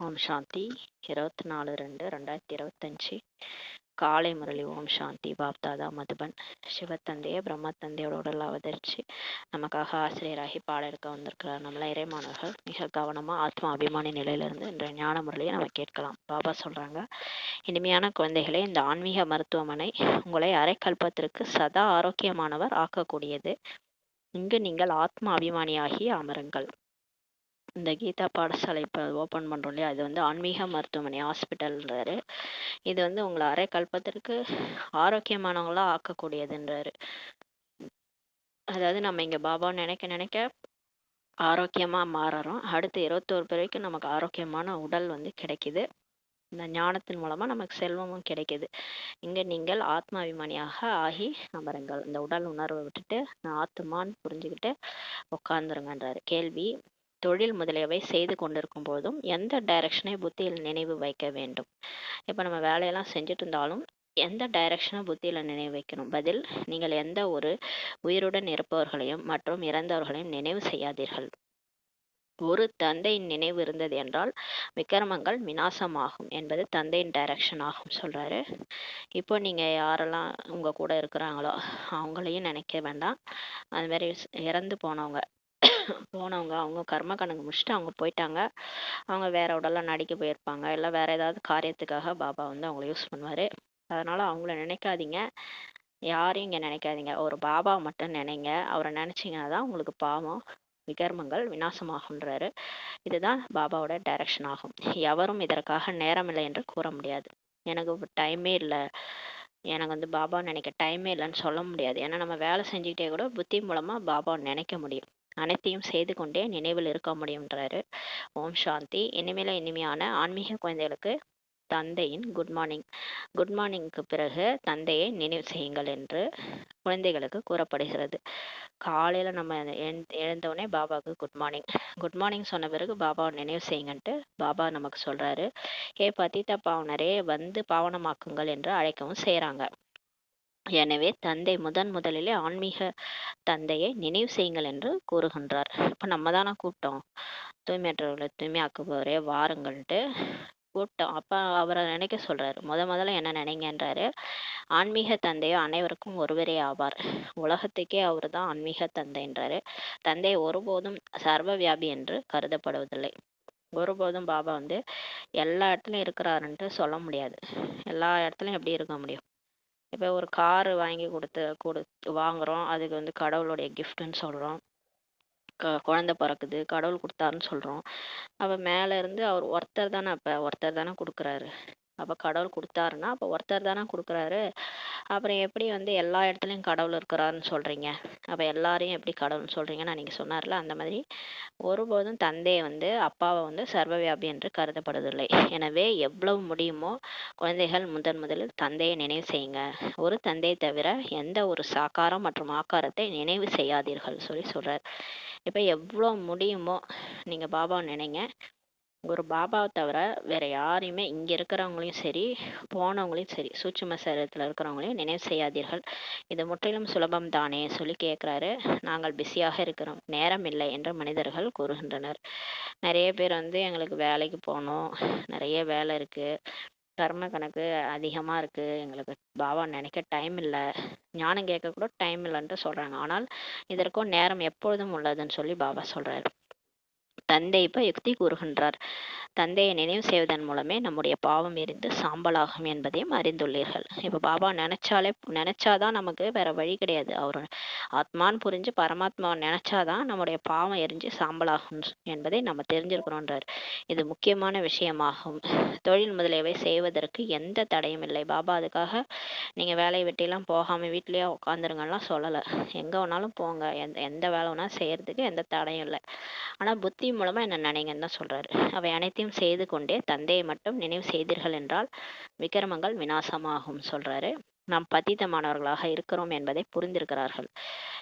ஓம் சாந்தி 24/2/2025 காலை முரளி. ஓம் சாந்தி. பாப்தாதா மதுபன். சிவத்தந்தைய பிரம்ம தந்தையோட உடல் அவதரிச்சு நமக்காக ஆசிரியராகி பாட எடுக்க வந்திருக்கிறார். நம்மள இறைமானவர்கள் மிக கவனமா ஆத்மா அபிமானி நிலையிலிருந்து இன்றைய ஞான முரளியை நம்ம கேட்கலாம். பாபா சொல்றாங்க, இனிமையான குழந்தைகளே, இந்த ஆன்மீக மருத்துவமனை உங்களை அரைக்கல்பத்திற்கு சதா ஆரோக்கியமானவர் ஆக்கக்கூடியது. இங்கு நீங்கள் ஆத்மா அபிமானியாகி அமருங்கள். இந்த கீதா பாடசாலை இப்போ ஓப்பன் பண்ணுறோம் இல்லையா, அது வந்து ஆன்மீக மருத்துவமனை ஹாஸ்பிட்டல்ன்றாரு. இது வந்து உங்களை அரை கல்பத்திற்கு ஆரோக்கியமானவங்களா ஆக்கக்கூடியதுன்றாரு. அதாவது நம்ம இங்கே பாபா நினைக்க நினைக்க ஆரோக்கியமாக மாறுறோம். அடுத்து 21 பிறகு நமக்கு ஆரோக்கியமான உடல் வந்து கிடைக்குது. இந்த ஞானத்தின் மூலமாக நமக்கு செல்வமும் கிடைக்குது. இங்கே நீங்கள் ஆத்மாபிமானியாக ஆகி அமருங்கள். இந்த உடல் உணர்வை விட்டுட்டு நான் ஆத்மான்னு புரிஞ்சுக்கிட்டு உட்காந்துருங்கன்றாரு. கேள்வி: தொழில் முதலியவை செய்து கொண்டிருக்கும் போதும் எந்த டைரக்ஷனை புத்தியில் நினைவு வைக்க வேண்டும்? இப்போ நம்ம வேலையெல்லாம் செஞ்சுட்டு இருந்தாலும் எந்த டைரக்ஷனை புத்தியில் நினைவு வைக்கணும்? பதில்: நீங்கள் எந்த ஒரு உயிருடன் இருப்பவர்களையும் மற்றும் இறந்தவர்களையும் நினைவு செய்யாதீர்கள். ஒரு தந்தையின் நினைவு இருந்தது என்றால் விக்கிரமங்கள் விநாசமாகும் என்பது தந்தையின் டைரக்ஷன் ஆகும் சொல்றாரு. இப்போ நீங்க யாரெல்லாம் உங்க கூட இருக்கிறாங்களோ அவங்களையும் நினைக்க வேண்டாம். அது மாதிரி இறந்து போனவங்க அவங்க கர்ம கணக்கு முடிச்சுட்டு அவங்க போயிட்டாங்க. அவங்க வேற உடலாம் நடிக்க போயிருப்பாங்க, இல்லை வேற ஏதாவது காரியத்துக்காக பாபா வந்து அவங்கள யூஸ் பண்ணுவாரு. அதனால அவங்கள நினைக்காதீங்க, யாரையும் இங்க நினைக்காதீங்க. ஒரு பாபா மட்டும் நினைங்க. அவரை நினைச்சீங்கன்னா தான் உங்களுக்கு பாவம் விகர்மங்கள் விநாசமாகுன்றாரு. இதுதான் பாபாவோட டைரக்ஷன் ஆகும். எவரும் இதற்காக நேரமில்லை என்று கூற முடியாது. எனக்கு டைமே இல்லை, எனக்கு வந்து பாபா நினைக்க டைமே இல்லைன்னு சொல்ல முடியாது. ஏன்னா நம்ம வேலை செஞ்சுக்கிட்டே கூட புத்தி மூலமா பாபாவை நினைக்க முடியும். அனைத்தையும் செய்து கொண்டே நினைவில் இருக்க முடியும்ன்றாரு. ஓம் சாந்தி. இனிமேல இனிமையான ஆன்மீக குழந்தைகளுக்கு தந்தையின் குட் மார்னிங். குட் மார்னிங்க்கு பிறகு தந்தையை நினைவு செய்யுங்கள் என்று குழந்தைகளுக்கு கூறப்படுகிறது. காலையில நம்ம எழுந்தவுடனே பாபாவுக்கு குட் மார்னிங். குட் மார்னிங் சொன்ன பிறகு பாபாவை நினைவு செய்யுங்கன்ட்டு பாபா நமக்கு சொல்றாரு. பதித பாவனரே, வந்து பாவனமாக்குங்கள் என்று அழைக்கவும் செய்யறாங்க. எனவே தந்தை முதலிலே ஆன்மீக தந்தையை நினைவு செய்யுங்கள் என்று கூறுகின்றார். இப்ப நம்ம தானே கூப்பிட்டோம், தூய்மையற்றவர்களை தூய்மையாக்குபவரே வாருங்கள்ட்டு கூப்பிட்டோம். அப்ப அவரை நினைக்க சொல்றாரு. முதல்ல என்ன நினைங்கன்றாரு. ஆன்மீக தந்தையோ அனைவருக்கும் ஒருவரே ஆவார். உலகத்துக்கே அவர் தான் ஆன்மீக தந்தைன்றாரு. தந்தை ஒருபோதும் சர்வ வியாபி என்று கருதப்படுவதில்லை. ஒருபோதும் பாபா வந்து எல்லா இடத்துலயும் இருக்கிறாருன்ட்டு சொல்ல முடியாது. எல்லா இடத்துலயும் எப்படி இருக்க முடியும்? இப்போ ஒரு காரு வாங்கி வாங்குறோம், அதுக்கு வந்து கடவுளுடைய கிஃப்ட்னு சொல்கிறோம். குழந்தை பிறக்குது, கடவுள் கொடுத்தாருன்னு சொல்கிறோம். அப்போ மேலே இருந்து அவர் ஒருத்தர் தானே கொடுக்குறாரு. அப்போ கடவுள் கொடுத்தாருன்னா அப்போ ஒருத்தர் தானே கொடுக்குறாரு. அப்புறம் எப்படி வந்து எல்லா இடத்துலையும் கடவுள் இருக்கிறாருன்னு சொல்கிறீங்க? அப்போ எல்லாரையும் எப்படி கடவுள்னு சொல்கிறீங்கன்னு அன்றைக்கி சொன்னார்ல, அந்த மாதிரி ஒருபோதும் தந்தையை வந்து அப்பாவை வந்து சர்வவியாபி என்று கருதப்படுவதில்லை. எனவே எவ்வளவு முடியுமோ குழந்தைகள் முதலில் தந்தையை நினைவு செய்யுங்க. ஒரு தந்தையை தவிர எந்த ஒரு சாக்காரம் மற்றும் ஆக்காரத்தை நினைவு செய்யாதீர்கள் சொல்றார். இப்போ எவ்வளோ முடியுமோ நீங்கள் பாபாவை நினைங்க. ஒரு பாபாவை தவிர வேற யாரையுமே இங்க இருக்கிறவங்களையும் சரி போனவங்களையும் சரி சூட்சும சரீரத்தில் இருக்கிறவங்களையும் நினைவு செய்யாதீர்கள். இது முற்றிலும் சுலபம் தானே சொல்லி கேட்குறாரு. நாங்கள் பிஸியாக இருக்கிறோம், நேரம் இல்லை என்று மனிதர்கள் கூறுகின்றனர். நிறைய பேர் வந்து எங்களுக்கு வேலைக்கு போகணும், நிறைய வேலை இருக்கு, கர்ம கணக்கு அதிகமாக இருக்கு, எங்களுக்கு பாபா நினைக்க டைம் இல்லை, ஞானம் கேட்க கூட டைம் இல்லைன்ட்டு சொல்றாங்க. ஆனால் இதற்கும் நேரம் எப்பொழுதும் உள்ளதுன்னு சொல்லி பாபா சொல்றாரு. தந்தை இப்ப யுக்தி கூறுகின்றார். தந்தையை நினைவு செய்வதன் மூலமே நம்முடைய பாவம் எரிந்து சாம்பலாகும் என்பதையும் அறிந்துள்ளீர்கள். இப்ப பாபா நினைச்சாதான் நமக்கு வேற வழி கிடையாது. அவர் ஆத்மான்னு புரிஞ்சு பரமாத்மாவை நினைச்சாதான் நம்முடைய பாவம் எரிஞ்சு சாம்பலாகும் என்பதை நம்ம தெரிஞ்சிருக்கிறோன்றார். இது முக்கியமான விஷயமாகும். தொழில் முதலியவை செய்வதற்கு எந்த தடையும் இல்லை. பாபா அதுக்காக நீங்க வேலையை வெட்டிலாம் போகாம வீட்லயே உட்காந்துருங்கலாம் சொல்லலை. எங்க வேணாலும் போங்க, எந்த வேலை வேணா செய்யறதுக்கு எந்த தடையும் இல்லை. ஆனா புத்தி மூலமா என்ன நினைங்கன்னு தான் சொல்றாரு. அவை அனைத்தையும் செய்து கொண்டே தந்தையை மட்டும் நினைவு செய்தீர்கள் என்றால் விக்கிரமங்கள் விநாசமாகும் சொல்றாரு. நாம் பத்திதமானவர்களாக இருக்கிறோம் என்பதை புரிந்திருக்கிறார்கள்.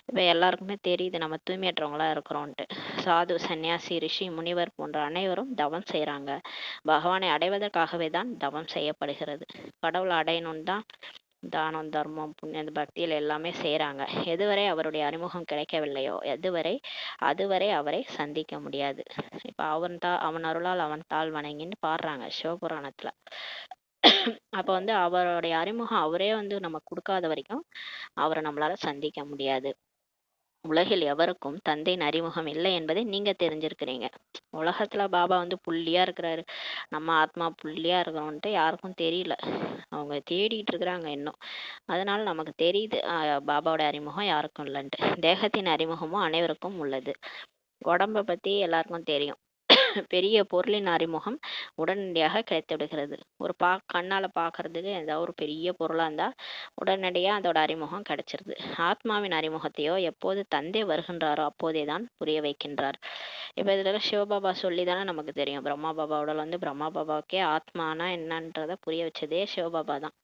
இப்ப எல்லாருக்குமே தெரியுது நம்ம தூய்மையற்றவங்களா இருக்கிறோம்ட்டு. சாது, சன்னியாசி, ரிஷி, முனிவர் போன்ற அனைவரும் தவம் செய்யறாங்க. பகவானை அடைவதற்காகவே தான் தவம் செய்யப்படுகிறது. கடவுளை அடையணும்னு தான் தானம் தர்மம் புண்ணிய பக்தியில் எல்லாமே செய்கிறாங்க. எதுவரை அவருடைய அறிமுகம் கிடைக்கவில்லையோ அதுவரை அவரை சந்திக்க முடியாது. இப்போ அவன் அருளால் அவன் தாள் வணங்கின்னு பாடுறாங்க சிவபுராணத்துல. அப்போ அவருடைய அறிமுகம் அவரே நமக்கு கொடுக்காத வரைக்கும் அவரை நம்மளால சந்திக்க முடியாது. உலகில் எவருக்கும் தந்தையின் அறிமுகம் இல்லை என்பதை நீங்க தெரிஞ்சிருக்கிறீங்க. உலகத்துல பாபா புள்ளியா இருக்கிறாரு, நம்ம ஆத்மா புள்ளியா இருக்கிறோம்ட்டு யாருக்கும் தெரியல. அவங்க தேடிட்டு இருக்கிறாங்க இன்னும். அதனால நமக்கு தெரியுது பாபாவோட அறிமுகம் யாருக்கும் இல்லைன்ட்டு. தேகத்தின் அறிமுகமும் அனைவருக்கும் உள்ளது. உடம்ப பத்தி எல்லாருக்கும் தெரியும். பெரிய பொருளின் அறிமுகம் உடனடியாக கிடைத்து விடுகிறது. ஒரு கண்ணால பாக்குறதுக்கு ஏதாவது ஒரு பெரிய பொருளா இருந்தா உடனடியா அதோட அறிமுகம் கிடைச்சிருது. ஆத்மாவின் அறிமுகத்தையோ எப்போது தந்தை வருகின்றாரோ அப்போதேதான் புரிய வைக்கின்றார். இப்ப இதுல சிவபாபா சொல்லிதானே நமக்கு தெரியும். பிரம்மா பாபாவோட பிரம்மா பாபாவுக்கே ஆத்மானா என்னன்றத புரிய வச்சதே சிவபாபா தான்.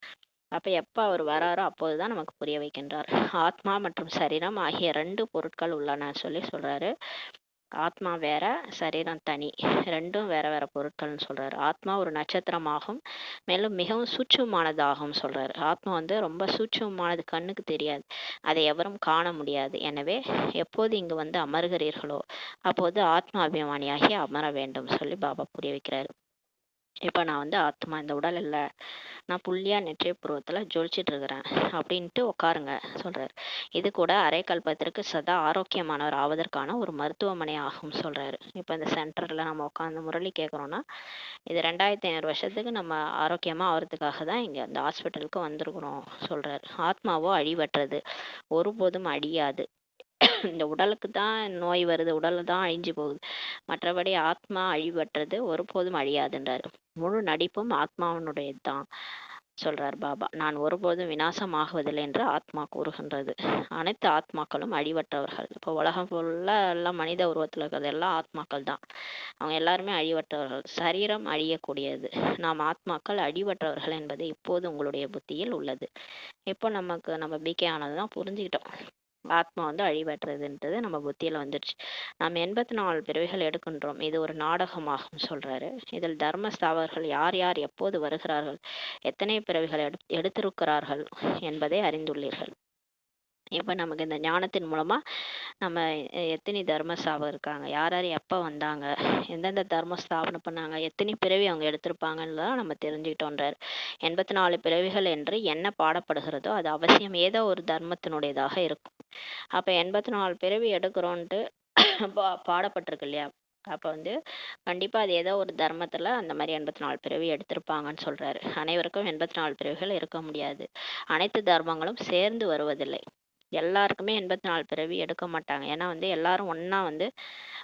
அப்ப எப்ப அவர் வராரோ அப்போதுதான் நமக்கு புரிய வைக்கின்றார். ஆத்மா மற்றும் சரீரம் ஆகிய 2 பொருட்கள் உள்ளன சொல்றாரு. ஆத்மா வேற, சரீரம் தனி, ரெண்டும் வேற வேற பொருட்கள்னு சொல்றாரு. ஆத்மா ஒரு நட்சத்திரமாகும், மேலும் மிகவும் சூட்சமானதாகும் சொல்றாரு. ஆத்மா ரொம்ப சூட்சமானது, கண்ணுக்கு தெரியாது, அதை எவரும் காண முடியாது. எனவே எப்போது இங்கு அமர்கிறீர்களோ அப்போது ஆத்மா அபிமானியாகி அமர வேண்டும் சொல்லி பாபா புரிய வைக்கிறாரு. இப்ப நான் ஆத்மா, இந்த உடல் இல்ல, நான் புள்ளியா நெற்றிய புருவத்துல ஜொலிச்சிட்டு இருக்கிறேன் அப்படின்ட்டு உட்காருங்க சொல்றாரு. இது கூட அரை கல்பத்திற்கு சதா ஆரோக்கியமானவர் ஆவதற்கான ஒரு மருத்துவமனை ஆகும் சொல்றாரு. இப்ப இந்த சென்டர்ல நம்ம உட்காந்து முரளி கேட்கறோம்னா இது 2500 வருஷத்துக்கு நம்ம ஆரோக்கியமா ஆகிறதுக்காக தான் இங்க அந்த ஹாஸ்பிட்டலுக்கு வந்திருக்கிறோம் சொல்றாரு. ஆத்மாவோ அழிவற்றது, ஒருபோதும் அழியாது. இந்த உடலுக்கு தான் நோய் வருது, உடல் தான் அழிஞ்சு போகுது, மற்றபடி ஆத்மா அழிவற்றது, ஒருபோதும் அழியாதுன்றாரு. முழு நடிப்பும் ஆத்மாவினுடையது தான் சொல்றார் பாபா. நான் ஒருபோதும் விநாசமாகுவதில்லை என்று ஆத்மா கூறுகின்றது. அனைத்து ஆத்மாக்களும் அழிவற்றவர்கள். இப்போ உலகம் ஃபுல்லா எல்லாம் மனித உருவத்தில் இருக்கிறது எல்லாம் ஆத்மாக்கள் தான். அவங்க எல்லாருமே அழிவற்றவர்கள். சரீரம் அழியக்கூடியது. நாம் ஆத்மாக்கள் அழிவற்றவர்கள் என்பது இப்போது உங்களுடைய புத்தியில் உள்ளது. இப்போ நம்ம பிகே ஆனதுதான் புரிஞ்சுக்கிட்டோம். ஆத்மா அழிவற்றதுன்றது நம்ம புத்தியில வந்துருச்சு. நாம் 84 பிறவிகள் எடுக்கின்றோம். இது ஒரு நாடகமாகும் சொல்றாரு. இதில் தர்ம ஸ்தாபகர்கள் யார் யார் எப்போது வருகிறார்கள், எத்தனை பிறவிகள் எடுத்திருக்கிறார்கள் என்பதை அறிந்துள்ளீர்கள். இப்ப நமக்கு இந்த ஞானத்தின் மூலமா நம்ம எத்தனை தர்ம ஸ்தாபகம் இருக்காங்க, யார் யார் எப்ப வந்தாங்க, எந்தெந்த தர்ம ஸ்தாபனம் பண்ணாங்க, எத்தனை பிறவி அவங்க எடுத்திருப்பாங்கன்னு நம்ம தெரிஞ்சுக்கிட்டோன்றார். 84 பிறவிகள் என்று என்ன பாடப்படுகிறதோ அது அவசியம் ஏதோ ஒரு தர்மத்தினுடையதாக இருக்கும். அப்ப 84 பிறவி எடுக்கிறோன்ட்டு பாடப்பட்டிருக்கு இல்லையா, அப்ப கண்டிப்பா அது ஏதோ ஒரு தர்மத்துல அந்த மாதிரி 84 பிறவி எடுத்திருப்பாங்கன்னு சொல்றாரு. அனைவருக்கும் 84 பிறவிகள் இருக்க முடியாது. அனைத்து தர்மங்களும் சேர்ந்து வருவதில்லை. எல்லாருக்குமே 84 பிறவி எடுக்க மாட்டாங்க. ஏன்னா எல்லாரும் ஒன்னா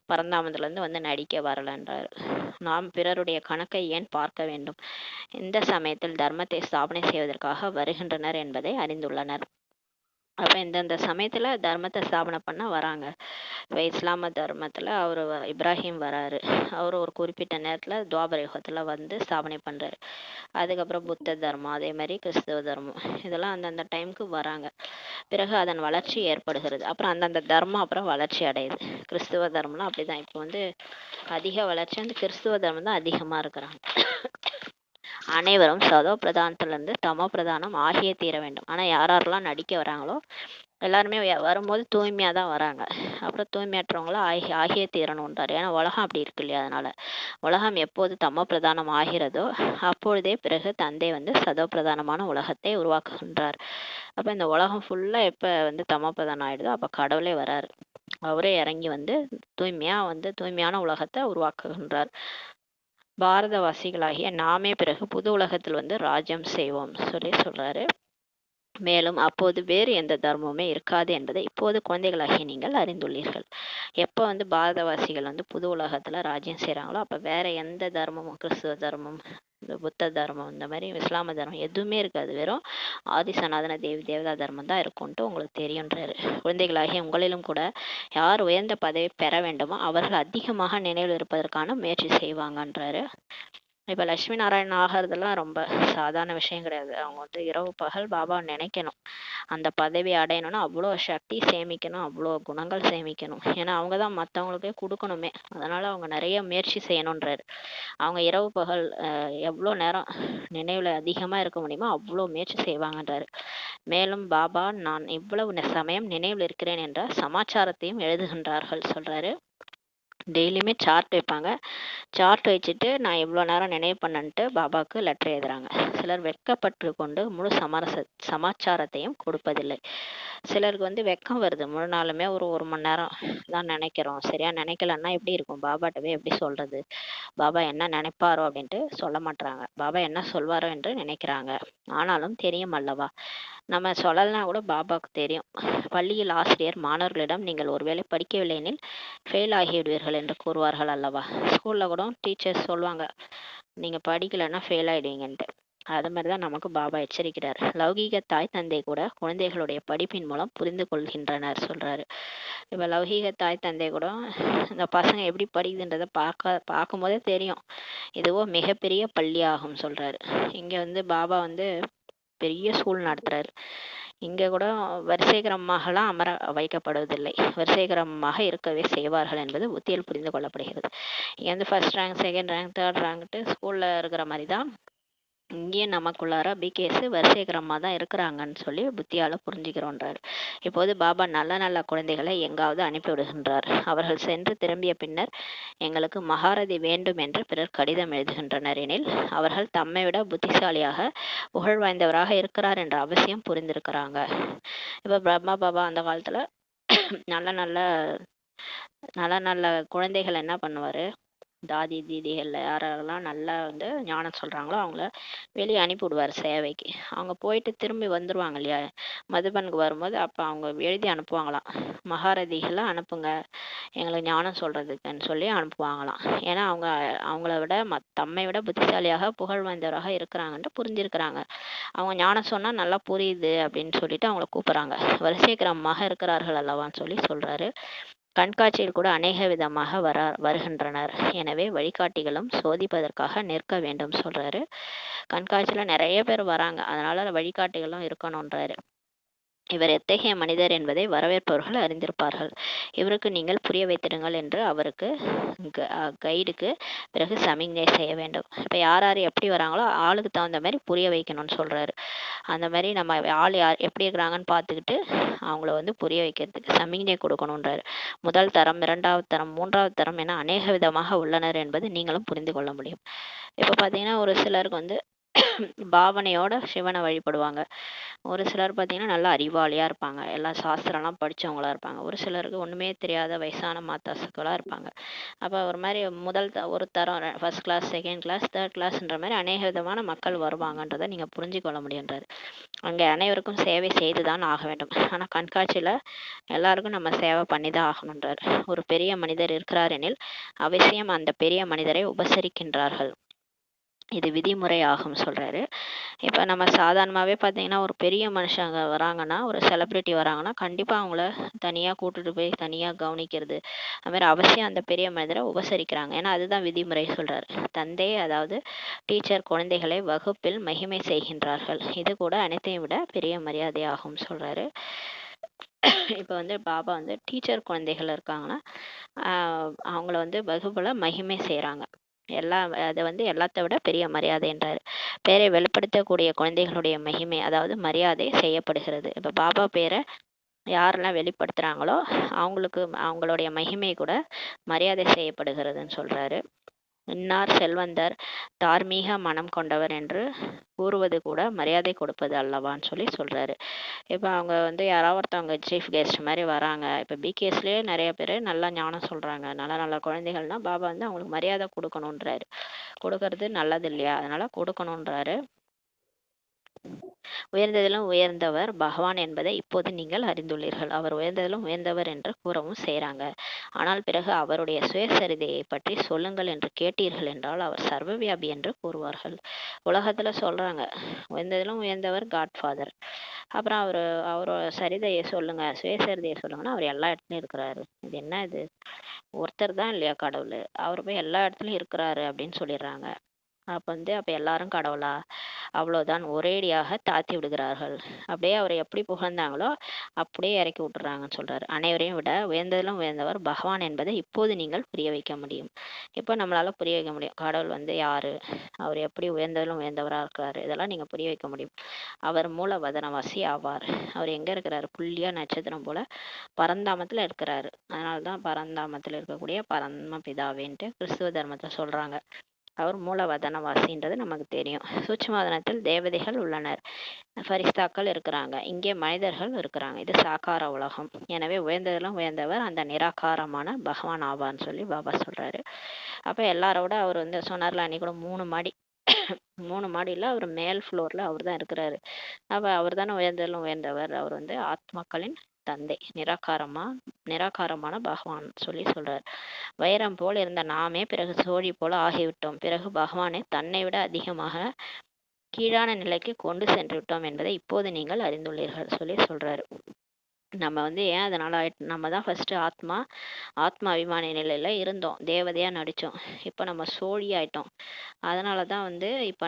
பரந்தாமத்துல இருந்து நடிக்க வரலன்றாரு. நாம் பிறருடைய கணக்கை ஏன் பார்க்க வேண்டும்? இந்த சமயத்தில் தர்மத்தை ஸ்தாபனை செய்வதற்காக வருகின்றனர் என்பதை அறிந்துள்ளனர். அப்ப இந்தந்த சமயத்துல தர்மத்தை ஸ்தாபனை பண்ண வராங்க. இப்ப இஸ்லாம தர்மத்துல அவரு இப்ராஹிம் வராரு. அவரு ஒரு குறிப்பிட்ட நேரத்துல துவாபர யுகத்துல ஸ்தாபனை பண்றாரு. அதுக்கப்புறம் புத்த தர்மம், அதே மாதிரி கிறிஸ்தவ தர்மம், இதெல்லாம் அந்தந்த டைமுக்கு வராங்க. பிறகு அதன் வளர்ச்சி ஏற்படுகிறது. அப்புறம் அந்தந்த தர்மம் அப்புறம் வளர்ச்சி அடையுது. கிறிஸ்துவ தர்மம்லாம் அப்படிதான். இப்போ அதிக வளர்ச்சி கிறிஸ்துவ தர்மம் தான் அதிகமா இருக்கிறாங்க. அனைவரும் சதோ பிரதானத்திலிருந்து தமோ பிரதானம் ஆகிய தீர வேண்டும். ஆனா யாரெல்லாம் நடிக்க வராங்களோ எல்லாருமே வரும்போது தூய்மையா தான் வராங்க. அப்புறம் தூய்மையற்றவங்களும் ஆகிய தீரணுன்றாரு. ஏன்னா உலகம் அப்படி இருக்கு இல்லையா, அதனால உலகம் எப்போது தமோ பிரதானம் ஆகிறதோ அப்பொழுதே பிறகு தந்தை சதோ பிரதானமான உலகத்தை உருவாக்குகின்றார். அப்ப இந்த உலகம் ஃபுல்லா எப்ப தமோ பிரதானம் ஆயிடுதோ அப்ப கடவுளே வராரு. அவரே இறங்கி தூய்மையான உலகத்தை உருவாக்குகின்றார். பாரதவாசிகளாகிய நாமே பிறகு புது உலகத்தில் ராஜ்யம் செய்வோம் சொல்றாரு. மேலும் அப்போது வேறு எந்த தர்மமுமே இருக்காது என்பதை இப்போது குழந்தைகளாகிய நீங்கள் அறிந்துள்ளீர்கள். எப்போ பாரதவாசிகள் புது உலகத்துல ராஜ்யம் செய்யறாங்களோ அப்ப வேற எந்த தர்மமும், கிறிஸ்துவ தர்மம், இந்த புத்த தர்மம், இந்த மாதிரி இஸ்லாம தர்மம் எதுவுமே இருக்காது. வெறும் ஆதி சனாதன தேவதா தர்மம் தான் இருக்கும்ட்டு உங்களுக்கு தெரியுன்றாரு. குழந்தைகளாகிய உங்களிலும் கூட யார் உயர்ந்த பதவி பெற வேண்டுமோ அவர்கள் அதிகமாக நினைவில் இருப்பதற்கான முயற்சி செய்வாங்கன்றாரு. இப்போ லட்சுமி நாராயணன் ஆகிறதுலாம் ரொம்ப சாதாரண விஷயம் கிடையாது. அவங்க வந்து இரவு பகல் பாபாவை நினைக்கணும். அந்த பதவி அடையணும்னா அவ்வளோ சக்தி சேமிக்கணும், அவ்வளோ குணங்கள் சேமிக்கணும். ஏன்னா அவங்க தான் மற்றவங்களுக்கே கொடுக்கணுமே. அதனால அவங்க நிறைய முயற்சி செய்யணுன்றாரு. அவங்க இரவு பகல் எவ்வளோ நேரம் நினைவில் அதிகமாக இருக்க முடியுமோ அவ்வளோ முயற்சி செய்வாங்கன்றாரு. மேலும் பாபா நான் இவ்வளவு சமயம் நினைவில் இருக்கிறேன் என்ற சமாச்சாரத்தையும் எழுதுகின்றார்கள் சொல்றாரு. டெய்லியுமே சார்ட் வைப்பாங்க. சார்ட் வச்சுட்டு நான் இவ்வளோ நேரம் நினைவு பண்ணன்ட்டு பாபாவுக்கு லெட்டர் எழுதுறாங்க. சிலர் வெட்கப்பட்டு கொண்டு முழு சமாச்சாரத்தையும் கொடுப்பதில்லை. சிலருக்கு வந்து வெக்கம் வருது. முழு நாளுமே ஒரு மணி நேரம் தான் நினைக்கிறோம், சரியா நினைக்கலன்னா எப்படி இருக்கும், பாபாட்ட போய் எப்படி சொல்றது, பாபா என்ன நினைப்பாரோ அப்படின்ட்டு சொல்ல மாட்டாங்க. பாபா என்ன சொல்வாரோ என்று நினைக்கிறாங்க. ஆனாலும் தெரியும் அல்லவா, நம்ம சொல்லலைன்னா கூட பாபாவுக்கு தெரியும். பள்ளியில் ஆசிரியர் மாணவர்களிடம் நீங்கள் ஒருவேளை படிக்கவில்லை எனில் ஃபெயில் ஆகிவிடுவீர்கள் என்று கூறுவார்கள் அல்லவா. ஸ்கூலில் கூட டீச்சர்ஸ் சொல்லுவாங்க, நீங்கள் படிக்கலைன்னா ஃபெயில் ஆகிடுவீங்கன்ட்டு. அது மாதிரி தான் நமக்கு பாபா எச்சரிக்கிறார். லௌகீக தாய் தந்தை கூட குழந்தைகளுடைய படிப்பின் மூலம் புரிந்து கொள்கின்றனர் சொல்றாரு. இப்போ லௌகீக தாய் தந்தை கூட இந்த பசங்க எப்படி படிக்குதுன்றதை பார்க்கும் போதே தெரியும். இதுவோ மிகப்பெரிய பள்ளி ஆகும் சொல்றாரு. இங்கே வந்து பாபா வந்து பெரிய ஸ்கூல் நடத்துறாரு. இங்கே கூட வரிசைகரமாகலாம் அமர வைக்கப்படுவதில்லை, வரிசைகரமாக இருக்கவே செய்வார்கள் என்பது புத்தியில் புரிந்து கொள்ளப்படுகிறது. இங்கே வந்து first rank, second rank, third ரேங்க்ட்டு ஸ்கூலில் இருக்கிற மாதிரி தான் இங்கேயும் நமக்குள்ளார பிகேஸ் வரிசைகரமாக தான் இருக்கிறாங்கன்னு சொல்லி புத்தியால் புரிஞ்சுக்கிறோன்றார். இப்போது பாபா நல்ல நல்ல குழந்தைகளை எங்காவது அனுப்பிவிடுகின்றார். அவர்கள் சென்று திரும்பிய பின்னர் எங்களுக்கு மகாரதி வேண்டும் என்று பிறர் கடிதம் எழுதுகின்றனர் எனில் அவர்கள் தம்மை விட புத்திசாலியாக புகழ் வாய்ந்தவராக இருக்கிறார் என்ற அவசியம் புரிந்திருக்கிறாங்க. இப்போ பிரம்மா பாபா அந்த காலத்தில் நல்ல நல்ல நல்ல நல்ல குழந்தைகள் என்ன பண்ணுவார், தாதி தீதிகள் யாரெல்லாம் நல்லா வந்து ஞானம் சொல்கிறாங்களோ அவங்கள வெளியே அனுப்பிவிடுவார் சேவைக்கு. அவங்க போயிட்டு திரும்பி வந்துடுவாங்க இல்லையா, மதுபனுக்கு வரும்போது அப்போ அவங்க எழுதி அனுப்புவாங்களாம், மகாரதிகளை அனுப்புங்க எங்களுக்கு ஞானம் சொல்கிறதுக்குன்னு சொல்லி அனுப்புவாங்களாம். ஏன்னா அவங்கள விட தம்மை விட புத்திசாலியாக புகழ் வாய்ந்தவராக இருக்கிறாங்கன்ட்டு புரிஞ்சிருக்கிறாங்க. அவங்க ஞானம் சொன்னால் நல்லா புரியுது அப்படின்னு சொல்லிட்டு அவங்கள கூப்பிட்றாங்க. வரிசைக்கிரமமாக இருக்கிறார்கள் அல்லவான்னு சொல்லி சொல்கிறாரு. கண்காட்சியில் கூட அநேக விதமாக வருகின்றனர். எனவே வழிகாட்டிகளும் சோதிப்பதற்காக நிற்க வேண்டும் சொல்றாரு. கண்காட்சியில் நிறைய பேர் வராங்க, அதனால வழிகாட்டிகளும் இருக்கணும்ன்றாரு. இவர் எத்தகைய மனிதர் என்பதை வரவேற்பவர்கள் அறிந்திருப்பார்கள். இவருக்கு நீங்கள் புரிய வைத்திடுங்கள் என்று அவருக்கு கைடுக்கு பிறகு சமிக்ஞை செய்ய வேண்டும். இப்போ யார் யார் எப்படி வராங்களோ ஆளுக்கு தகுந்த மாதிரி புரிய வைக்கணும்னு சொல்கிறாரு. அந்த மாதிரி நம்ம ஆள் யார் எப்படி இருக்கிறாங்கன்னு பார்த்துக்கிட்டு அவங்கள வந்து புரிய வைக்கிறதுக்கு சமிக்ஞை கொடுக்கணுன்றாரு. முதல் தரம், இரண்டாவது தரம், மூன்றாவது தரம் என அநேக விதமாக உள்ளனர் என்பது நீங்களும் புரிந்து கொள்ள முடியும். இப்போ பார்த்தீங்கன்னா ஒரு சிலருக்கு வந்து பாவனையோட சிவனை வழிபடுவாங்க. ஒரு சிலர் பார்த்தீங்கன்னா நல்லா அறிவாளியாக இருப்பாங்க, எல்லா சாஸ்திரம்லாம் படித்தவங்களா இருப்பாங்க. ஒரு சிலருக்கு ஒன்றுமே தெரியாத வயசான மாத்தாசுக்களாக இருப்பாங்க. அப்போ ஒரு மாதிரி ஒரு தரம் first class, second class, third கிளாஸ்ன்ற மாதிரி அநேக விதமான மக்கள் வருவாங்கன்றதை நீங்கள் புரிஞ்சுக்கொள்ள முடியுன்றாரு. அங்கே அனைவருக்கும் சேவை செய்து தான் ஆக வேண்டும். ஆனால் கண்காட்சியில் எல்லாருக்கும் நம்ம சேவை பண்ணி தான் ஆகணுன்றார். ஒரு பெரிய மனிதர் இருக்கிறார் எனில் அவசியம் அந்த பெரிய மனிதரை உபசரிக்கின்றார்கள், இது விதிமுறை ஆகும் சொல்கிறாரு. இப்போ நம்ம சாதாரணமாகவே பார்த்தீங்கன்னா ஒரு பெரிய மனுஷங்க வராங்கன்னா, ஒரு செலிப்ரிட்டி வராங்கன்னா கண்டிப்பாக அவங்கள தனியாக கூட்டிட்டு போய் தனியாக கவனிக்கிறது, அதுமாதிரி அவசியம் அந்த பெரிய மனிதரை உபசரிக்கிறாங்க. ஏன்னா அதுதான் விதிமுறை சொல்கிறார். தந்தை அதாவது டீச்சர் குழந்தைகளை வகுப்பில் மகிமை செய்கின்றார்கள், இது கூட அனைத்தையும் விட பெரிய மரியாதை ஆகும் சொல்கிறாரு. இப்போ வந்து பாபா வந்து டீச்சர் குழந்தைகள் இருக்காங்கன்னா அவங்கள வந்து வகுப்பில் மகிமை செய்கிறாங்க. அதை வந்து எல்லாத்த விட பெரிய மரியாதைன்றார். பேரை வெளிப்படுத்தக்கூடிய குழந்தைகளுடைய மகிமை அதாவது மரியாதை செய்யப்படுகிறது. இப்போ பாபா பேரை யாரெல்லாம் வெளிப்படுத்துகிறாங்களோ அவங்களுக்கு அவங்களுடைய மகிமை கூட மரியாதை செய்யப்படுகிறதுன்னு சொல்கிறாரு. இன்னார் செல்வந்தர், தார்மீக மனம் கொண்டவர் என்று கூறுவது கூட மரியாதை கொடுப்பது அல்லவான்னு சொல்லி சொல்கிறாரு. இப்போ அவங்க வந்து யாராவது ஒருத்தவங்க சீஃப் கெஸ்ட் மாதிரி வராங்க. இப்போ பிகேஸ்லேயே நிறைய பேர் நல்லா ஞானம் சொல்கிறாங்க, நல்ல நல்ல குழந்தைகள்னால் பாபா வந்து அவங்களுக்கு மரியாதை கொடுக்கணுன்றாரு. கொடுக்கறது நல்லது இல்லையா, அதனால் கொடுக்கணுன்றாரு. உயர்ந்ததிலும் உயர்ந்தவர் பகவான் என்பதை இப்போது நீங்கள் அறிந்துள்ளீர்கள். அவர் உயர்ந்ததிலும் உயர்ந்தவர் என்று கூறவும் செய்கிறாங்க. ஆனால் பிறகு அவருடைய சுயசரிதையை பற்றி சொல்லுங்கள் என்று கேட்டீர்கள் என்றால் அவர் சர்வவியாபி என்று கூறுவார்கள். உலகத்தில் சொல்கிறாங்க உயர்ந்ததிலும் உயர்ந்தவர் காட்ஃபாதர், அப்புறம் அவரோட சரிதையை சொல்லுங்க, சுயசரிதையை சொல்லுங்கன்னா அவர் எல்லா இடத்துலையும் இருக்கிறாரு. இது என்ன இது, ஒருத்தர் தான் இல்லையா கடவுள், அவர் போய் எல்லா இடத்துலையும் இருக்கிறாரு அப்படின்னு சொல்லிடுறாங்க. அப்ப எல்லாரும் கடவுளா, அவ்வளவுதான் ஒரேடியாக தாழ்த்தி விடுகிறார்கள். அப்படியே அவரை எப்படி புகழ்ந்தாங்களோ அப்படியே இறக்கி விட்டுறாங்கன்னு சொல்றாரு. அனைவரையும் விட உயர்ந்ததிலும் உயர்ந்தவர் பகவான் என்பதை இப்போது நீங்கள் புரிய வைக்க முடியும். இப்போ நம்மளால புரிய வைக்க முடியும், கடவுள் யாரு, அவர் எப்படி உயர்ந்ததிலும் உயர்ந்தவரா இருக்கிறாரு, இதெல்லாம் நீங்க புரிய வைக்க முடியும். அவர் மூல வதனவாசி ஆவார். அவர் எங்க இருக்கிறாரு, புள்ளியா நட்சத்திரம் போல பரந்தாமத்துல இருக்கிறாரு. அதனால்தான் பரந்தாமத்தில் இருக்கக்கூடிய பரம பிதாவேன்ட்டு கிறிஸ்துவ தர்மத்தை சொல்றாங்க. அவர் மூலவதனவாசின்றது நமக்கு தெரியும். சூட்சுமவதனத்தில் தேவதைகள் உள்ளனர், ஃபரிஸ்தாக்கள் இருக்கிறாங்க, இங்கே மனிதர்கள் இருக்கிறாங்க. இது சாக்கார உலகம். எனவே உயர்ந்ததிலும் உயர்ந்தவர் அந்த நிராகாரமான பகவான் ஆவார்னு சொல்லி பாபா சொல்றாரு. அப்ப எல்லாரோட அவர் சொன்னார்ல அன்னைக்கு கூட 3 மாடி 3 மாடியில் அவர் மேல் ஃப்ளோர்ல அவர் தான் இருக்கிறாரு. அப்ப அவர் தானே உயர்ந்ததிலும் உயர்ந்தவர். அவர் ஆத்மாக்களின் தந்தை, நிராகாரமான பகவான் சொல்லி சொல்றார். வைரம் போல் இருந்த நாமே பிறகு சோழி போல ஆகிவிட்டோம். பிறகு பகவானை தன்னை விட அதிகமாக கீழான நிலைக்கு கொண்டு சென்று விட்டோம் என்பதை இப்போது நீங்கள் அறிந்துள்ளீர்கள் சொல்லி சொல்றாரு. நம்ம ஏன் அதனால நம்ம தான் ஃபர்ஸ்ட் ஆத்மா அபிமானி நிலையில இருந்தோம், தேவதையா நடிச்சோம். இப்போ நம்ம சோழி ஆயிட்டோம். அதனால தான் இப்போ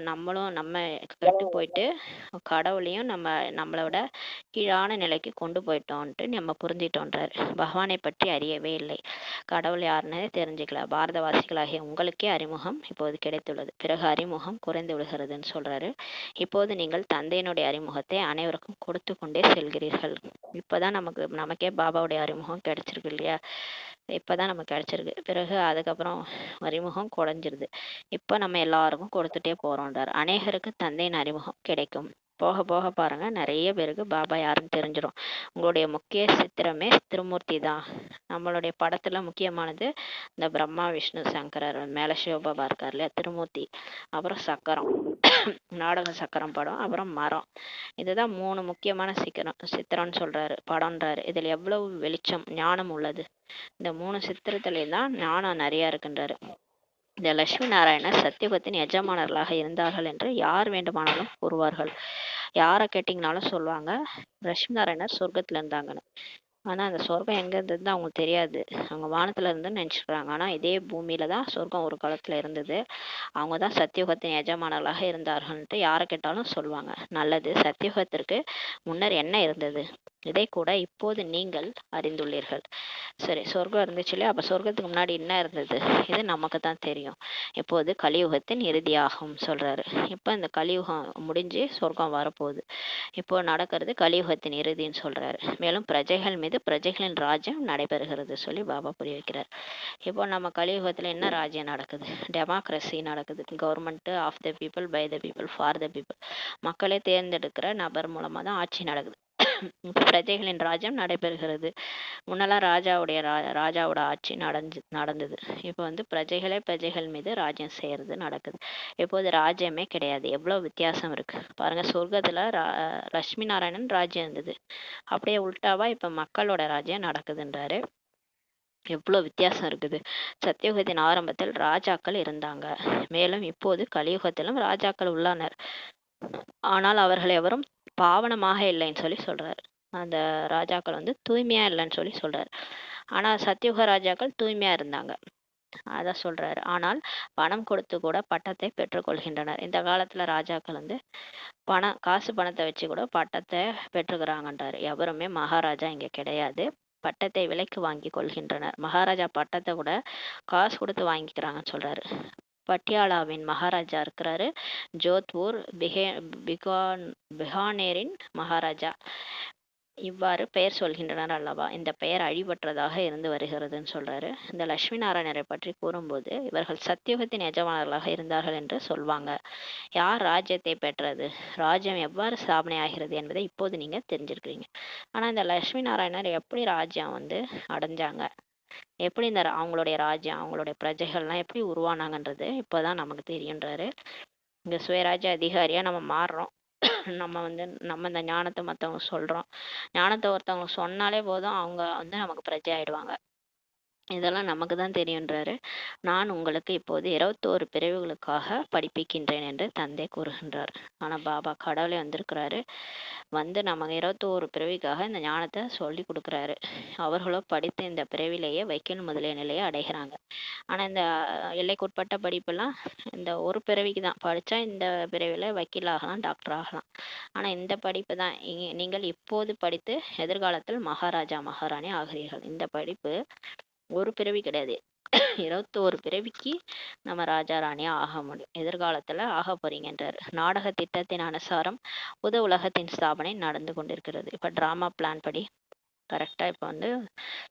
நம்ம கெட்டு போயிட்டு கடவுளையும் நம்மளோட கீழான நிலைக்கு கொண்டு போயிட்டோம்ட்டு நம்ம புரிஞ்சிட்டோன்றாரு. பகவானை பற்றி அறியவே இல்லை, கடவுள் யாருன்னு தெரிஞ்சுக்கல. பாரதவாசிகளாகிய உங்களுக்கே அறிமுகம் இப்போது கிடைத்துள்ளது, பிறகு அறிமுகம் குறைந்து விடுகிறதுன்னு சொல்றாரு. இப்போது நீங்கள் தந்தையினுடைய அறிமுகத்தை அனைவருக்கும் கொடுத்து கொண்டே செல்கிறீர்கள். இப்பதான் நமக்கே பாபாவுடைய அறிமுகம் கிடைச்சிருக்கு இல்லையா, இப்பதான் நமக்கு கிடைச்சிருக்கு. பிறகு அதுக்கப்புறம் அறிமுகம் குறைஞ்சிருது. இப்ப நம்ம எல்லாருக்கும் கொடுத்துட்டே போறோம்ன்றார். அநேகருக்கு தந்தையின் அறிமுகம் கிடைக்கும். போக போக பாருங்க, நிறைய பேருக்கு பாபா யாருன்னு தெரிஞ்சிடும். உங்களுடைய முக்கிய சித்திரமே திருமூர்த்தி தான். நம்மளுடைய படத்துல முக்கியமானது இந்த பிரம்மா விஷ்ணு சங்கரர், மேல சிவபாபா இருக்கார் இல்லையா, திருமூர்த்தி, அப்புறம் சக்கரம் நாடக சக்கரம் படம், அப்புறம் மரம். இதுதான் 3 முக்கியமான சித்திரம்னு சொல்றாரு, படம்ன்றாரு. இதுல எவ்வளவு வெளிச்சம் ஞானம் உள்ளது. இந்த 3 சித்திரத்திலையும் தான் ஞானம் நிறைய இருக்குன்றாரு. இந்த லட்சுமி நாராயணர் சத்தியுகத்தின் எஜமானர்களாக இருந்தார்கள் என்று யார் வேண்டுமானாலும் கூறுவார்கள். யாரை கேட்டீங்கனாலும் சொல்லுவாங்க லட்சுமி நாராயணர் சொர்க்கத்துல இருந்தாங்கன்னு. ஆனா அந்த சொர்க்கம் எங்க இருந்ததுன்னு அவங்களுக்கு தெரியாது. அவங்க வானத்துல இருந்துன்னு நினைச்சுக்கிறாங்க. ஆனா இதே பூமியில தான் சொர்க்கம் ஒரு காலத்துல இருந்தது. அவங்க தான் சத்தியுகத்தின் எஜமானர்களாக இருந்தார்கள்ன்ட்டு யாரை கேட்டாலும் சொல்லுவாங்க. நல்லது, சத்தியுகத்திற்கு முன்னர் என்ன இருந்தது, இதை கூட இப்போது நீங்கள் அறிந்துள்ளீர்கள். சரி, சொர்க்கம் இருந்துச்சு இல்லையா, அப்ப சொர்க்கத்துக்கு முன்னாடி என்ன இருந்தது, இது நமக்கு தான் தெரியும். இப்போது கலியுகத்தின் இறுதியாகும் சொல்றாரு. இப்ப இந்த கலியுகம் முடிஞ்சு சொர்க்கம் வரப்போகுது. இப்போ நடக்கிறது கலியுகத்தின் இறுதின்னு சொல்றாரு. மேலும் பிரஜைகள் மீது பிரஜைகளின் ராஜ்யம் நடைபெறுகிறது சொல்லி பாபா புரிய வைக்கிறார். இப்போ நம்ம கலியுகத்துல என்ன ராஜ்யம் நடக்குது, டெமோக்ரஸி நடக்குது. Government of the people, by the people, for the people. மக்களே தேர்ந்தெடுக்கிற நபர் மூலமா தான் ஆட்சி நடக்குது. பிரஜைகளின் ராஜ்யம் நடைபெறுகிறது. முன்னெல்லாம் ராஜாவோட ஆட்சி நடந்தது. இப்போ பிரஜைகள் மீது ராஜ்யம் செய்யறது நடக்குது. இப்போது ராஜ்யமே கிடையாது. எவ்வளவு வித்தியாசம் இருக்கு பாருங்க. சொர்க்கத்துல லட்சுமி நாராயணன் ராஜ்யம் இருந்தது, அப்படியே உல்டாவா இப்ப மக்களோட ராஜ்யம் நடக்குதுன்றாரு. எவ்வளவு வித்தியாசம் இருக்குது. சத்தியுகத்தின் ஆரம்பத்தில் ராஜாக்கள் இருந்தாங்க, மேலும் இப்போது கலியுகத்திலும் ராஜாக்கள் உள்ளனர். ஆனால் அவர்கள் எவரும் பாவனமாக இல்லைன்னு சொல்லி சொல்றாரு. அந்த ராஜாக்கள் தூய்மையா இல்லைன்னு சொல்லி சொல்றாரு. ஆனா சத்தியுக ராஜாக்கள் தூய்மையா இருந்தாங்க, அத சொல்றாரு. ஆனால் பணம் கொடுத்து கூட பட்டத்தை பெற்றுக்கொள்கின்றனர். இந்த காலத்துல ராஜாக்கள் காசு பணத்தை வச்சு கூட பட்டத்தை பெற்றுக்கிறாங்கன்றாரு. எவருமே மகாராஜா இங்க கிடையாது. பட்டத்தை விலைக்கு வாங்கி கொள்கின்றனர். மகாராஜா பட்டத்தை கூட காசு கொடுத்து வாங்கிக்கிறாங்கன்னு சொல்றாரு. பட்டியாலாவின் மகாராஜா இருக்கிறாரு, ஜோத்பூர் பிகானேரின் மகாராஜா. இவ்வாறு பெயர் சொல்கின்றனர் அல்லவா. இந்த பெயர் அழிவற்றதாக இருந்து வருகிறதுன்னு சொல்றாரு. இந்த லட்சுமி நாராயணரை பற்றி கூறும்போது இவர்கள் சத்தியுகத்தின் எஜமானர்களாக இருந்தார்கள் என்று சொல்வாங்க. யார் ராஜ்யத்தை பெற்றது, ராஜ்யம் எவ்வாறு ஸ்தாபனை ஆகிறது என்பதை இப்போது நீங்க தெரிஞ்சிருக்கிறீங்க. ஆனா இந்த லட்சுமி நாராயணர் எப்படி ராஜ்யம் அடைஞ்சாங்க, எப்படி இந்த அவங்களுடைய ராஜ்யம், அவங்களுடைய பிரஜைகள்லாம் எப்படி உருவானாங்கன்றது இப்போதான் நமக்கு தெரியுன்றாரு. இந்த சுயராஜ்ய அதிகாரியா நம்ம மாறுறோம். நம்ம இந்த ஞானத்தை மற்றவங்க சொல்றோம். ஞானத்தை ஒருத்தவங்க சொன்னாலே போதும், அவங்க நமக்கு பிரஜை ஆயிடுவாங்க. இதெல்லாம் நமக்கு தான் தெரியுன்றாரு. நான் உங்களுக்கு இப்போது 21 பிறவிகளுக்காக படிப்பிக்கின்றேன் என்று தந்தை கூறுகின்றார். ஆனால் பாபா கடவுளே வந்திருக்கிறாரு, வந்து நமக்கு 21 பிறவிக்காக இந்த ஞானத்தை சொல்லி கொடுக்குறாரு. அவர்களோ படித்து இந்த பிறவிலேயே வைக்கல் முதலிய நிலையை அடைகிறாங்க. ஆனால் இந்த எல்லைக்குட்பட்ட படிப்பெல்லாம் இந்த ஒரு பிறவிக்கு தான் படித்தா இந்த பிறவியில் வக்கீல் ஆகலாம், டாக்டர் ஆகலாம். ஆனால் இந்த படிப்பு தான் நீங்கள் இப்போது படித்து எதிர்காலத்தில் மகாராஜா மகாராணி ஆகிறீர்கள். இந்த படிப்பு ஒரு பிறவி கிடையாது, 21 பிறவிக்கு நம்ம ராஜா ராணியா ஆக முடியும், எதிர்காலத்துல ஆக போறீங்கன்றார். நாடக திட்டத்தின் அனுசாரம் புது உலகத்தின் ஸ்தாபனை நடந்து கொண்டிருக்கிறது. இப்ப டிராமா பிளான் படி கரெக்டா இப்ப வந்து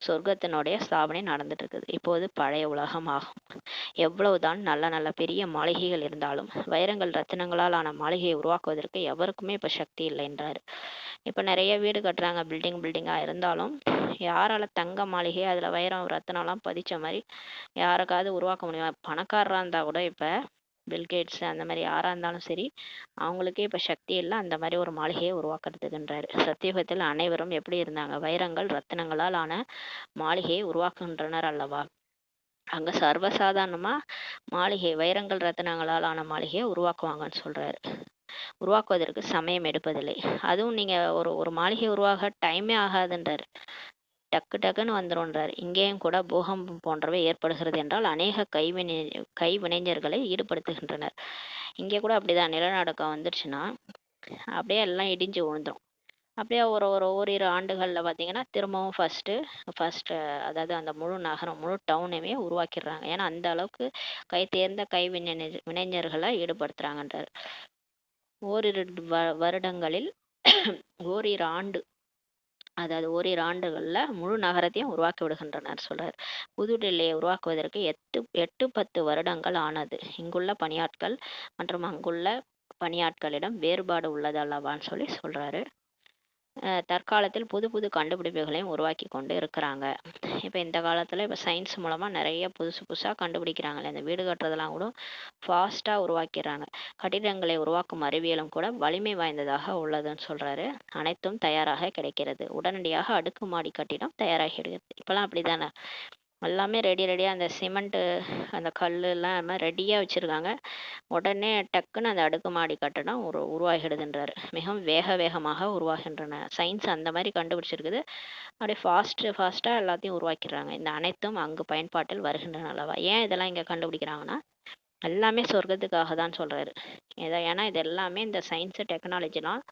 சொர்க்கத்தினுடைய ஸ்தாபனை நடந்துட்டு இருக்குது. இப்போது பழைய உலகம் ஆகும். எவ்வளவுதான் நல்ல நல்ல பெரிய மாளிகைகள் இருந்தாலும் வைரங்கள் ரத்தினங்களால் ஆன மாளிகையை உருவாக்குவதற்கு எவருக்குமே இப்ப சக்தி இல்லை என்றாரு. இப்ப நிறைய வீடு கட்டுறாங்க, பில்டிங்கா இருந்தாலும் யாரால தங்க மாளிகை அதுல வைரம் ரத்தினம்லாம் பதிச்ச மாதிரி யாருக்காவது உருவாக்க முடியும்? பணக்காரரா இருந்தா கூட இப்ப பில்கேட்ஸ் அந்த மாதிரி யாரா இருந்தாலும் சரி, அவங்களுக்கே இப்ப சக்தி இல்லை அந்த மாதிரி ஒரு மாளிகையை உருவாக்குறதுக்குன்றாரு. சத்தியுகத்தில் அனைவரும் எப்படி இருந்தாங்க? வைரங்கள் ரத்தினங்களால் ஆன மாளிகையை உருவாக்குகின்றனர் அல்லவா? அங்க சர்வசாதாரணமா மாளிகை வைரங்கள் ரத்தினங்களால் ஆன மாளிகையை உருவாக்குவாங்கன்னு சொல்றாரு. உருவாக்குவதற்கு சமயம் எடுப்பதில்லை. அதுவும் நீங்க ஒரு மாளிகை உருவாக டைமே ஆகாதுன்றாரு. டக்கு டக்குன்னு வந்துருன்றார். இங்கேயும் கூட பூகம்பம் போன்றவை ஏற்படுகிறது என்றால் அநேக கைவினைஞர்களை ஈடுபடுத்துகின்றனர். இங்கே கூட அப்படிதான், நிலநடுக்கம் வந்துருச்சுன்னா அப்படியே எல்லாம் இடிஞ்சு விழுந்துரும். அப்படியே ஒரு ஓரிரு ஆண்டுகளில் பார்த்தீங்கன்னா திரும்பவும் ஃபர்ஸ்ட் அதாவது அந்த முழு நகரம் முழு டவுனையுமே உருவாக்கிடுறாங்க. ஏன்னா அந்த அளவுக்கு தேர்ந்த வினைஞர்களை ஈடுபடுத்துறாங்கன்றார். ஓரிரு வருடங்களில் ஓரிரு ஆண்டு அதாவது ஓரிரு ஆண்டுகள்ல முழு நகரத்தையும் உருவாக்கி விடுகின்றனர் சொல்றார். புதுடில்லியை உருவாக்குவதற்கு 8-10 வருடங்கள் ஆனது. இங்குள்ள பணியாட்கள் மற்றும் அங்குள்ள பணியாட்களிடம் வேறுபாடு உள்ளது அல்லவான்னு சொல்றாரு. தற்காலத்தில் புது புது கண்டுபிடிப்புகளையும் உருவாக்கி கொண்டு இருக்கிறாங்க. இப்போ இந்த காலத்தில் இப்போ சயின்ஸ் மூலமாக நிறைய புதுசாக கண்டுபிடிக்கிறாங்களே. இந்த வீடு கட்டுறதெல்லாம் கூட ஃபாஸ்ட்டாக உருவாக்கிறாங்க. கட்டிடங்களை உருவாக்கும் அறிவியலும் கூட வலிமை வாய்ந்ததாக உள்ளதுன்னு சொல்கிறாரு. அனைத்தும் தயாராக கிடைக்கிறது. உடனடியாக அடுக்குமாடி கட்டிடம் தயாராகிடுது. இப்போலாம் அப்படி தானே, எல்லாமே ரெடியாக அந்த சிமெண்ட்டு அந்த கல் எல்லாம் ரெடியாக வச்சுருக்காங்க. உடனே டக்குன்னு அந்த அடுக்குமாடி கட்டடம் உருவாகிடுதுன்றாரு. மிகவும் வேகமாக உருவாகின்றன. சயின்ஸ் அந்த மாதிரி கண்டுபிடிச்சிருக்குது. அப்படியே ஃபாஸ்ட்டாக எல்லாத்தையும் உருவாக்கிடுறாங்க. இந்த அனைத்தும் அங்கு பயன்பாட்டில் வருகின்றன அல்லவா? ஏன் இதெல்லாம் இங்கே கண்டுபிடிக்கிறாங்கன்னா எல்லாமே சொர்க்கத்துக்காக தான் சொல்கிறாரு. ஏன்னா இது எல்லாமே இந்த சயின்ஸு டெக்னாலஜிலாம்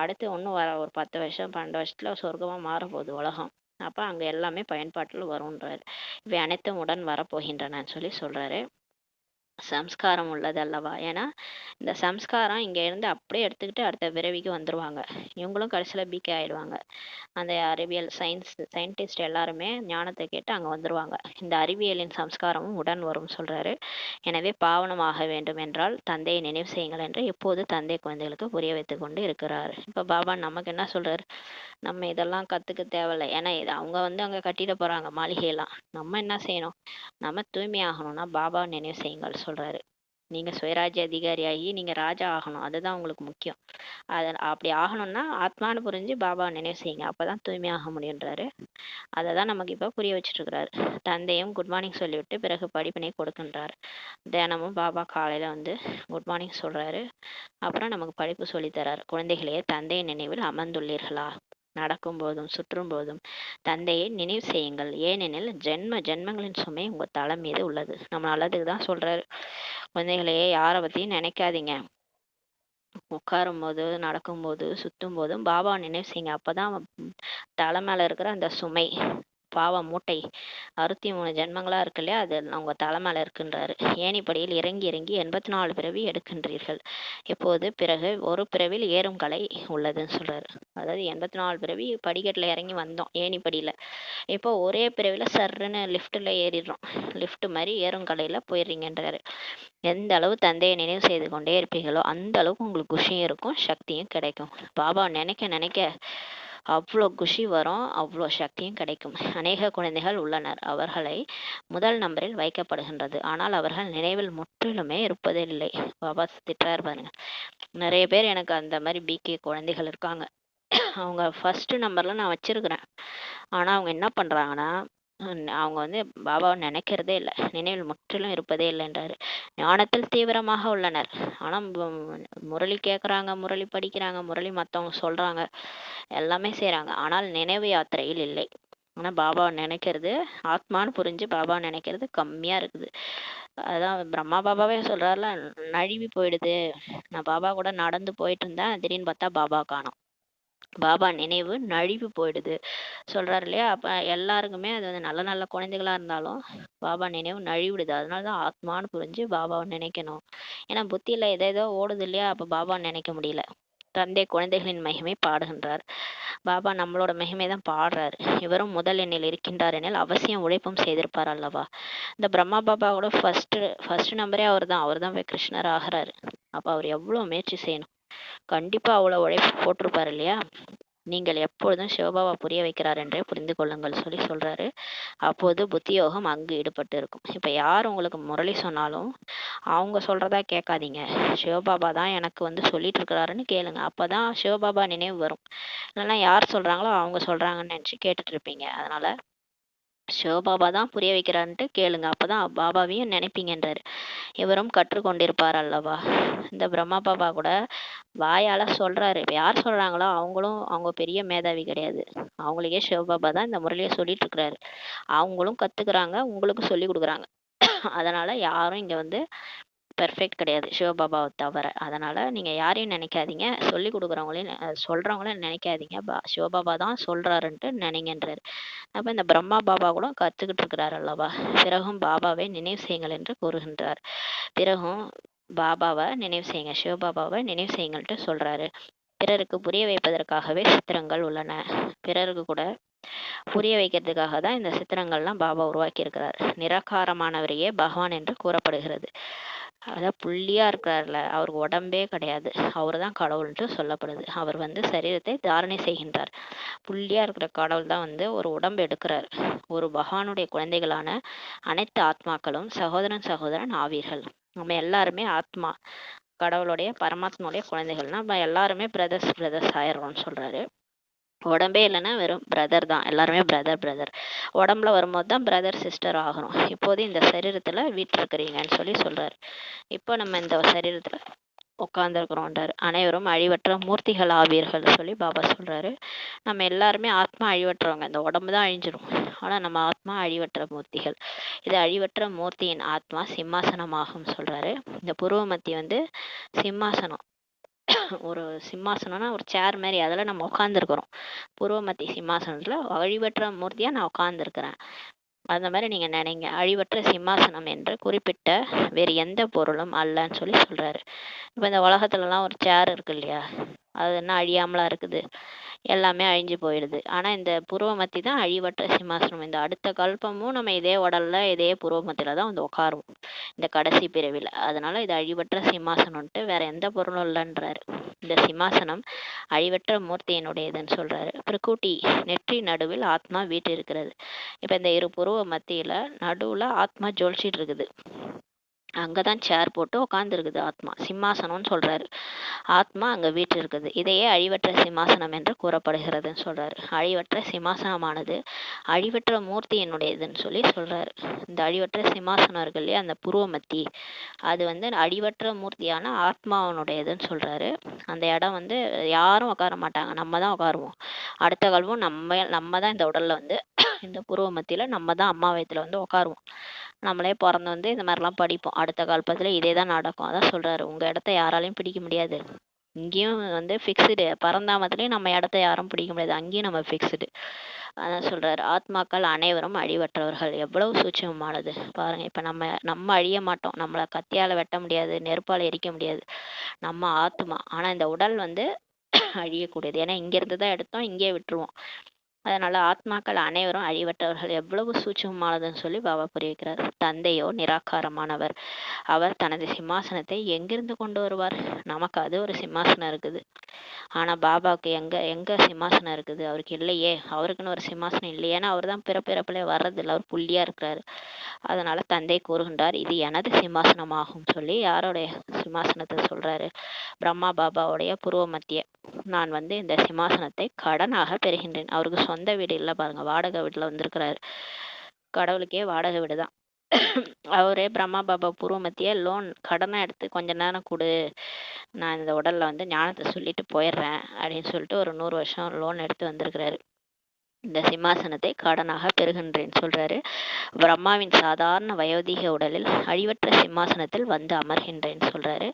அடுத்து ஒன்றும் வர ஒரு 10 வருஷம் 12 வருஷத்தில் சொர்க்கமாக மாறப்போகுது உலகம். அப்போ அங்கே எல்லாமே பயன்பாட்டில் வரும்ன்றாரு. இவை அனைத்தும் உடன் வரப்போகின்றனன்னு சொல்கிறாரு. சம்ஸ்காரம் உள்ளது அல்லவா? ஏன்னா இந்த சம்ஸ்காரம் இங்க இருந்து அப்படியே எடுத்துக்கிட்டு அடுத்த பிறவிக்கு வந்துருவாங்க. இவங்களும் கடைசியில பிகே ஆயிடுவாங்க. அந்த அறிவியல் சயின்டிஸ்ட் எல்லாருமே ஞானத்தை கேட்டு அங்க வந்துருவாங்க. இந்த அறிவியலின் சம்ஸ்காரமும் உடன் வரும் சொல்றாரு. எனவே பாவனமாக வேண்டும் என்றால் தந்தையை நினைவு செய்யுங்கள் என்று இப்போது தந்தை குழந்தைகளுக்கு புரிய வைத்து கொண்டு இருக்கிறார். இப்ப பாபா நமக்கு என்ன சொல்றாரு? நம்ம இதெல்லாம் கத்துக்க தேவையில்லை. ஏன்னா அவங்க அங்க கட்டிட போறாங்க மாளிகையெல்லாம். நம்ம என்ன செய்யணும்? நம்ம தூய்மையாகணும்னா பாபா நினைவு செய்யுங்கள் சொல்றாரு. நீங்க சுயராஜ்ய அதிகாரியாகி நீங்க ராஜா ஆகணும், அதுதான் உங்களுக்கு முக்கியம். அப்படி ஆகணும்னா ஆத்மானு புரிஞ்சு பாபா நினைவு செய்யுங்க, அப்பதான் தூய்மையாக முடியுன்றாரு. அதை தான் நமக்கு இப்போ புரிய வச்சுட்டு இருக்கிறாரு. தந்தையும் குட் மார்னிங் சொல்லிவிட்டு பிறகு படிப்பினை கொடுக்கின்றார். தினமும் பாபா காலையில குட் மார்னிங் சொல்றாரு. அப்புறம் நமக்கு படிப்பு சொல்லித்தராரு. குழந்தைகளையே தந்தையின் நினைவில் அமர்ந்துள்ளீர்களா? நடக்கும் போதும் சுற்றும் போதும் தந்தையை நினைவு செய்யுங்கள். ஏனெனில் ஜென்மங்களின் சுமை உங்க தலை மீது உள்ளது. நம்ம நல்லதுக்கு தான் சொல்றாரு. குழந்தைகளையே யாரை பத்தியும் நினைக்காதீங்க. உட்காரும் போது நடக்கும் போது சுத்தும் போதும் பாபா நினைவு செய்யுங்க. அப்பதான் தலை மேல இருக்கிற அந்த சுமை பாவ மூட்டை 63 ஜென்மங்களா இருக்கு இல்லையா, அது அவங்க தலை மேல இருக்குன்றாரு. ஏணிப்படியில் இறங்கி 84 பிறவி எடுக்கின்றீர்கள். இப்போது பிறகு ஒரு பிறவில் ஏறும் கலை உள்ளதுன்னு சொல்றாரு. அதாவது 84 பிறவி படிக்கட்டுல இறங்கி வந்தோம் ஏணிப்படியில. இப்போ ஒரே பிறவில சர்ன்னு லிஃப்ட்ல ஏறிடுறோம். லிஃப்ட் மாதிரி ஏறும் கலையில போயிடுறீங்கன்றாரு. எந்த அளவு தந்தையை நினைவு செய்து கொண்டே இருப்பீங்களோ அந்த அளவுக்கு உங்களுக்கு குஷியும் இருக்கும், சக்தியும் கிடைக்கும். பாபா நினைக்க அவ்வளோ குஷி வரும், அவ்வளோ சக்தியும் கிடைக்கும். அநேக குழந்தைகள் உள்ளனர். அவர்களை முதல் நம்பரில் வைக்கப்படுகின்றது. ஆனால் அவர்கள் நினைவில் முற்றிலுமே இருப்பதில்லை. பாபா திட்டுறாரு பாருங்க. நிறைய பேர் எனக்கு அந்த மாதிரி பிகே குழந்தைகள் இருக்காங்க. அவங்க ஃபர்ஸ்ட் நம்பர்ல நான் வச்சிருக்கிறேன். ஆனா அவங்க என்ன பண்றாங்கன்னா அவங்க வந்து பாபாவை நினைக்கிறதே இல்லை, நினைவில் முற்றிலும் இருப்பதே இல்லைன்றாரு. ஞானத்தில் தீவிரமாக உள்ளனர், ஆனால் முரளி கேட்குறாங்க, முரளி படிக்கிறாங்க, முரளி மற்றவங்க சொல்கிறாங்க, எல்லாமே செய்கிறாங்க, ஆனால் நினைவு யாத்திரையில் இல்லை. ஆனால் பாபாவை நினைக்கிறது, ஆத்மான்னு புரிஞ்சு பாபாவை நினைக்கிறது கம்மியாக இருக்குது. அதான் பிரம்மா பாபாவே சொல்கிறாருல, நழுவி போயிடுது. நான் பாபா கூட நடந்து போயிட்டு இருந்தேன், திடீர்னு பார்த்தா பாபா காணோம், பாபா நினைவு நழுவி போயிடுது சொல்றாரு இல்லையா. அப்ப எல்லாருக்குமே அது வந்து நல்ல நல்ல குழந்தைகளா இருந்தாலும் பாபா நினைவு நழுவிடுது. அதனாலதான் ஆத்மான்னு புரிஞ்சு பாபாவை நினைக்கணும். ஏன்னா புத்தியில எதேதோ ஓடுது இல்லையா, அப்ப பாபா நினைக்க முடியல. தந்தை குழந்தைகளின் மகிமை பாடுகின்றார். பாபா நம்மளோட மகிமை தான் பாடுறாரு. இவரும் முதல் எண்ணில் இருக்கின்றார் எனில் அவசியம் உழைப்பும் செய்திருப்பார் அல்லவா. இந்த பிரம்மா பாபாவோட ஃபர்ஸ்ட் நம்பரே அவர் தான் போய் கிருஷ்ணர் ஆகிறாரு. அப்ப அவர் எவ்வளவு முயற்சி செய்யணும், கண்டிப்பா அவ்வளவு உழைப்பு போட்டிருப்பாரு இல்லையா. நீங்கள் எப்பொழுதும் சிவபாபா புரிய வைக்கிறார் என்றே புரிந்து கொள்ளுங்கள் சொல்லி சொல்றாரு. அப்போது புத்தியோகம் அங்கு ஈடுபட்டு இருக்கும். இப்ப யார் உங்களுக்கு முரளி சொன்னாலும் அவங்க சொல்றதா கேட்காதீங்க, சிவபாபா தான் எனக்கு வந்து சொல்லிட்டு இருக்கிறாருன்னு கேளுங்க. அப்பதான் சிவபாபா நினைவு வரும். இல்லைன்னா யார் சொல்றாங்களோ அவங்க சொல்றாங்கன்னு நினைச்சு கேட்டுட்டு இருப்பீங்க. அதனால சிவபாபா தான் புரிய வைக்கிறான்ட்டு கேளுங்க, அப்பதான் பாபாவையும் நினைப்பீங்கன்றாரு. இவரும் கற்றுக்கொண்டிருப்பார் அல்லவா. இந்த பிரம்மா பாபா கூட வாயால சொல்றாரு. இப்ப யார் சொல்றாங்களோ அவங்களும் அவங்க பெரிய மேதாவி கிடையாது. அவங்களுக்கே சிவபாபா தான் இந்த முறையிலேயே சொல்லிட்டு இருக்கிறாரு. அவங்களும் கத்துக்கிறாங்க, உங்களுக்கு சொல்லி கொடுக்குறாங்க. அதனால யாரும் இங்க வந்து பெர்ஃபெக்ட் கிடையாது சிவபாபாவை தவிர. அதனால நீங்க யாரையும் நினைக்காதீங்க, சொல்லி கொடுக்குறவங்களையும் சொல்றவங்களையும் நினைக்காதீங்க. சிவபாபா தான் சொல்றாருன்ட்டு நினைங்கன்றாரு. அப்ப இந்த பிரம்மா பாபா கூட கத்துக்கிட்டு இருக்கிறார் அல்லவா. பிறகும் பாபாவை நினைவு செய்யுங்கள் என்று கூறுகின்றார். பிறகும் பாபாவை நினைவு செய்யுங்க, சிவபாபாவை நினைவு செய்யுங்கள்ட்டு சொல்றாரு. பிறருக்கு புரிய வைப்பதற்காகவே சித்திரங்கள் உள்ளன. பிறருக்கு கூட புரிய வைக்கிறதுக்காக தான் இந்த சித்திரங்கள்லாம் பாபா உருவாக்கி இருக்கிறார். நிராகாரமானவரையே பகவான் என்று கூறப்படுகிறது. அதான் புள்ளியா இருக்கிறார்ல, அவருக்கு உடம்பே கிடையாது, அவர் தான் கடவுள்ன்ட்டு சொல்லப்படுது. அவர் வந்து சரீரத்தை தாரணை செய்கின்றார். புள்ளியா இருக்கிற கடவுள் தான் வந்து ஒரு உடம்பு எடுக்கிறார். ஒரு பகவானுடைய குழந்தைகளான அனைத்து ஆத்மாக்களும் சகோதரன் ஆவீர்கள். நம்ம எல்லாருமே ஆத்மா, கடவுளுடைய பரமாத்மாவுடைய குழந்தைகள்னா நம்ம எல்லாருமே பிரதர்ஸ் ஆயிடுறோம்னு சொல்றாரு. உடம்பே இல்லைன்னா வெறும் பிரதர் தான், எல்லாருமே பிரதர். உடம்புல வரும்போது தான் பிரதர் சிஸ்டர் ஆகிறோம். இப்போது இந்த சரீரத்துல வீற்றிருக்கிறீங்கன்னு சொல்லி சொல்றாரு. இப்போ நம்ம இந்த சரீரத்துல உட்கார்ந்துருக்கிறோன்றாரு. அனைவரும் அழிவற்ற மூர்த்திகள் ஆவீர்கள் சொல்லி பாபா சொல்றாரு. நம்ம எல்லாருமே ஆத்மா அழிவற்றவங்க, இந்த உடம்பு தான் அழிஞ்சிரும், ஆனா நம்ம ஆத்மா அழிவற்ற மூர்த்திகள். இது அழிவற்ற மூர்த்தியின் ஆத்மா சிம்மாசனமாகும் சொல்றாரு. இந்த புருவமத்தி வந்து சிம்மாசனம், ஒரு சிம்மாசனம்னா ஒரு சேர் மாதிரி, அதில் நம்ம உட்காந்துருக்குறோம். புருவமத்தி சிம்மாசனத்தில் அழிவற்ற மூர்த்தியாக நான் உட்காந்துருக்கிறேன். அந்த மாதிரி நீங்கள் நினைங்க. அழிவற்ற சிம்மாசனம் என்று குறிப்பிட்ட வேறு எந்த பொருளும் அல்லன்னு சொல்லி சொல்கிறாரு. இப்போ இந்த உலகத்துலலாம் ஒரு சேர் இருக்கு இல்லையா, அது என்ன அழியாமலாம் இருக்குது, எல்லாமே அழிஞ்சு போயிடுது. ஆனால் இந்த புருவமத்தி தான் அழிவற்ற சிம்மாசனம். இந்த அடுத்த கல்பமும் நம்ம இதே உடல்ல இதே புருவமத்தில தான் வந்து உட்காருவோம் இந்த கடைசி பிறவில. அதனால இது அழிவற்ற சிம்மாசனம்ட்டு வேற எந்த பொருளும் இல்லைன்றாரு. இந்த சிம்மாசனம் அழிவற்ற மூர்த்தியினுடையதுன்னு சொல்றாரு. பிரகுட்டி நெற்றி நடுவில் ஆத்மா வீட்டு இருக்கிறது. இப்ப இந்த இரு புருவ மத்தியில நடுவுல ஆத்மா ஜொலிச்சிட்டு இருக்குது. அங்கதான் சேர் போட்டு உட்கார்ந்துருக்குது ஆத்மா, சிம்மாசனம்னு சொல்றாரு. ஆத்மா அங்க வீட்டு இருக்குது. இதையே அழிவற்ற சிம்மாசனம் என்று கூறப்படுகிறதுன்னு சொல்றாரு. அழிவற்ற சிம்மாசனமானது அழிவற்ற மூர்த்தியினுடையதுன்னு சொல்லி சொல்றாரு. இந்த அழிவற்ற சிம்மாசனம் இருக்கு இல்லையா, அந்த புருவமத்தி, அது வந்து அழிவற்ற மூர்த்தியான ஆத்மாவனுடையதுன்னு சொல்றாரு. அந்த இடம் வந்து யாரும் உட்கார மாட்டாங்க, நம்ம தான் உட்காருவோம். அடுத்த காலமும் நம்ம தான் இந்த உடல்ல வந்து இந்த புருவமத்தியில நம்ம தான் அம்மா வயித்துல வந்து உட்காருவோம். நம்மளே பிறந்து வந்து இந்த மாதிரிலாம் படிப்போம். அடுத்த காலப்பத்துல இதே தான் நடக்கும். அதான் சொல்றாரு, உங்க இடத்த யாராலையும் பிடிக்க முடியாது. இங்கேயும் வந்து ஃபிக்ஸ்டு, பரந்தாமத்திலையும் நம்ம இடத்த யாரும் பிடிக்க முடியாது, அங்கேயும் நம்ம ஃபிக்ஸ்டு. அதான் சொல்றாரு, ஆத்மாக்கள் அனைவரும் அழிவற்றவர்கள். எவ்வளவு சூட்சமானது பாருங்க. இப்ப நம்ம அழிய மாட்டோம், நம்மளை கத்தியால வெட்ட முடியாது, நெருப்பால எரிக்க முடியாது, நம்ம ஆத்மா. ஆனா இந்த உடல் வந்து அழியக்கூடியது. ஏன்னா இங்க இருந்து தான் எடுத்தோம், இங்கே விட்டுருவோம். அதனால ஆத்மாக்கள் அனைவரும் அழிவற்றவர்கள். எவ்வளவு சூட்சமானதுன்னு சொல்லி பாபா புரிய வைக்கிறார். தந்தையோ நிராகாரமானவர். அவர் தனது சிம்மாசனத்தை எங்கிருந்து கொண்டு வருவார்? நமக்கு அது ஒரு சிம்மாசனம் இருக்குது. ஆனா பாபாவுக்கு எங்க சிம்மாசனம் இருக்குது? அவருக்கு இல்லையே, அவருக்குன்னு ஒரு சிம்மாசனம் இல்லையே. ஏன்னா அவர் தான் பிறப்பிறப்புல வர்றதில்லை, அவர் புள்ளியா இருக்கிறாரு. அதனால தந்தை கூறுகின்றார், இது எனது சிம்மாசனமாகும் சொல்லி யாருடைய சிம்மாசனத்தை சொல்றாரு? பிரம்மா பாபாவுடைய புருவ மத்திய. நான் வந்து இந்த சிம்மாசனத்தை கடனாக பெறுகின்றேன். அவருக்கு சொந்த வீடு இல்லை பாருங்க, வாடகை வீட்டுல வந்திருக்கிறாரு. கடவுளுக்கே வாடகை வீடு தான். அவரே பிரம்மா பாபா பூர்வ மத்திய லோன் கடனை எடுத்து கொஞ்ச நேரம் கொடு, நான் இந்த உடல்ல வந்து ஞானத்தை சொல்லிட்டு போயிடுறேன் அப்படின்னு சொல்லிட்டு ஒரு 100 வருஷம் லோன் எடுத்து வந்திருக்கிறாரு. இந்த சிம்மாசனத்தை கடனாக பெறுகின்றேன்னு சொல்றாரு. பிரம்மாவின் சாதாரண வயோதிக உடலில் அழிவற்ற சிம்மாசனத்தில் வந்து அமர்கின்றேன்னு சொல்றாரு.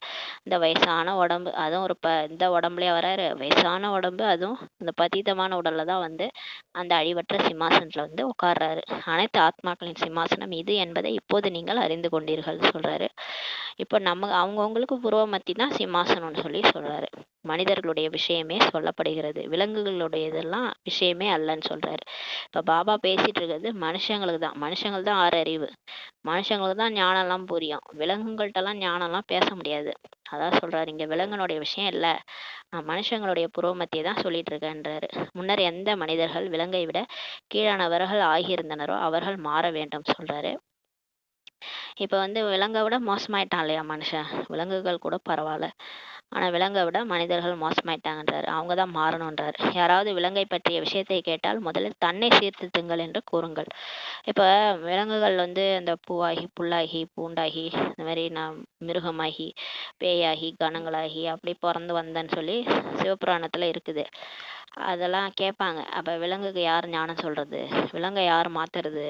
இந்த வயசான உடம்பு, அதுவும் இந்த உடம்புலயே வராரு, வயசான உடம்பு, அதுவும் இந்த பதீதமான உடல்ல தான் வந்து அந்த அழிவற்ற சிம்மாசனத்துல வந்து உட்கார்றாரு. அனைத்து ஆத்மாக்களின் சிம்மாசனம் இது என்பதை இப்போது நீங்கள் அறிந்து கொண்டீர்கள் சொல்றாரு. இப்போ அவங்கவுங்களுக்கு புருவ மத்தி தான் சிம்மாசனம்னு சொல்லி சொல்றாரு. மனிதர்களுடைய விஷயமே சொல்லப்படுகிறது, விலங்குகளுடைய இதெல்லாம் விஷயமே அல்லன்னு சொல்றாரு. இப்ப பாபா பேசிட்டு இருக்கிறது மனுஷங்களுக்கு தான். மனுஷங்கள் தான் 6 அறிவு, மனுஷங்களுக்கு தான் ஞானம் எல்லாம் புரியும். விலங்குகள்கிட்ட எல்லாம் ஞானம் எல்லாம் பேச முடியாது. அதான் சொல்றாரு, இங்க விலங்குனுடைய விஷயம் இல்ல, நான் மனுஷங்களுடைய புருவமத்தியை தான் சொல்லிட்டு இருக்கேன்றாரு. முன்னர் எந்த மனிதர்கள் விலங்கை விட கீழானவர்கள் ஆகியிருந்தனரோ அவர்கள் மாற வேண்டும் சொல்றாரு. இப்ப வந்து விலங்கை விட மோசமாயிட்டான் இல்லையா மனுஷன், விலங்குகள் கூட பரவாயில்ல, ஆனா விலங்கை விட மனிதர்கள் மோசமாயிட்டாங்கன்றாரு. அவங்க தான் மாறணுன்றாரு. யாராவது விலங்கை பற்றிய விஷயத்தை கேட்டால் முதலில் தன்னை சீர்திருத்துங்கள் என்று கூறுங்கள். இப்ப விலங்குகள் வந்து அந்த பூவாகி புல்லாகி பூண்டாகி இந்த மாதிரி நான் மிருகமாகி பேயாகி கணங்களாகி அப்படி பிறந்து வந்தேன்னு சொல்லி சிவபுராணத்துல இருக்குது. அதெல்லாம் கேட்பாங்க. அப்ப விலங்குக்கு யார் ஞானம் சொல்றது, விலங்கை யார் மாத்துறது,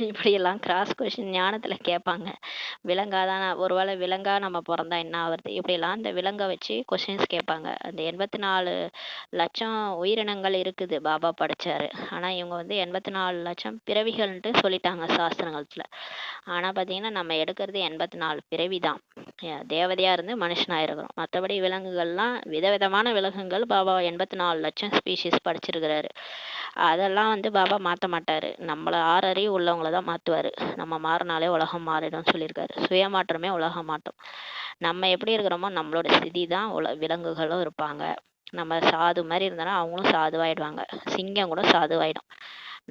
இப்படியெல்லாம் கிராஸ் கொஸ்டின் ஞானத்துல கேட்பாங்க. விலங்காதான் ஒருவேளை விலங்கா நம்ம பிறந்தா என்ன ஆகுறது, இப்படியெல்லாம் இந்த விலங்கை வச்சு கொஸ்டின்ஸ் கேட்பாங்க. அந்த 84 லட்சம் உயிரினங்கள் இருக்குது பாபா படிச்சாரு. ஆனா இவங்க வந்து 84 லட்சம் பிறவிகள்ன்ட்டு சொல்லிட்டாங்க சாஸ்திரங்கள்ல. ஆனா பாத்தீங்கன்னா நம்ம எடுக்கிறது 84 பிறவி தான். தேவதையா இருந்து மனுஷனா இருக்கிறோம். மற்றபடி விலங்குகள்லாம் விதவிதமான விலங்குகள் பாபா 84 லட்சம் ஸ்பீஷிஸ் படிச்சிருக்கிறாரு. அதெல்லாம் வந்து பாபா மாத்த மாட்டாரு, நம்மள 6 அறிவு உள்ளவங்கள தான் மாத்துவாரு. நம்ம மாறினாலே உலகம் மாறிடும் சொல்லியிருக்காரு. சுயமாற்றமே உலக மாற்றம். நம்ம எப்படி இருக்கிறோமோ நம்மளோட ஸ்திதி தான் விலங்குகளும் இருப்பாங்க. நம்ம சாது மாதிரி இருந்தோம்னா அவங்களும் சாதுவாயிடுவாங்க. சிங்கம் கூட சாதுவாயிடும்.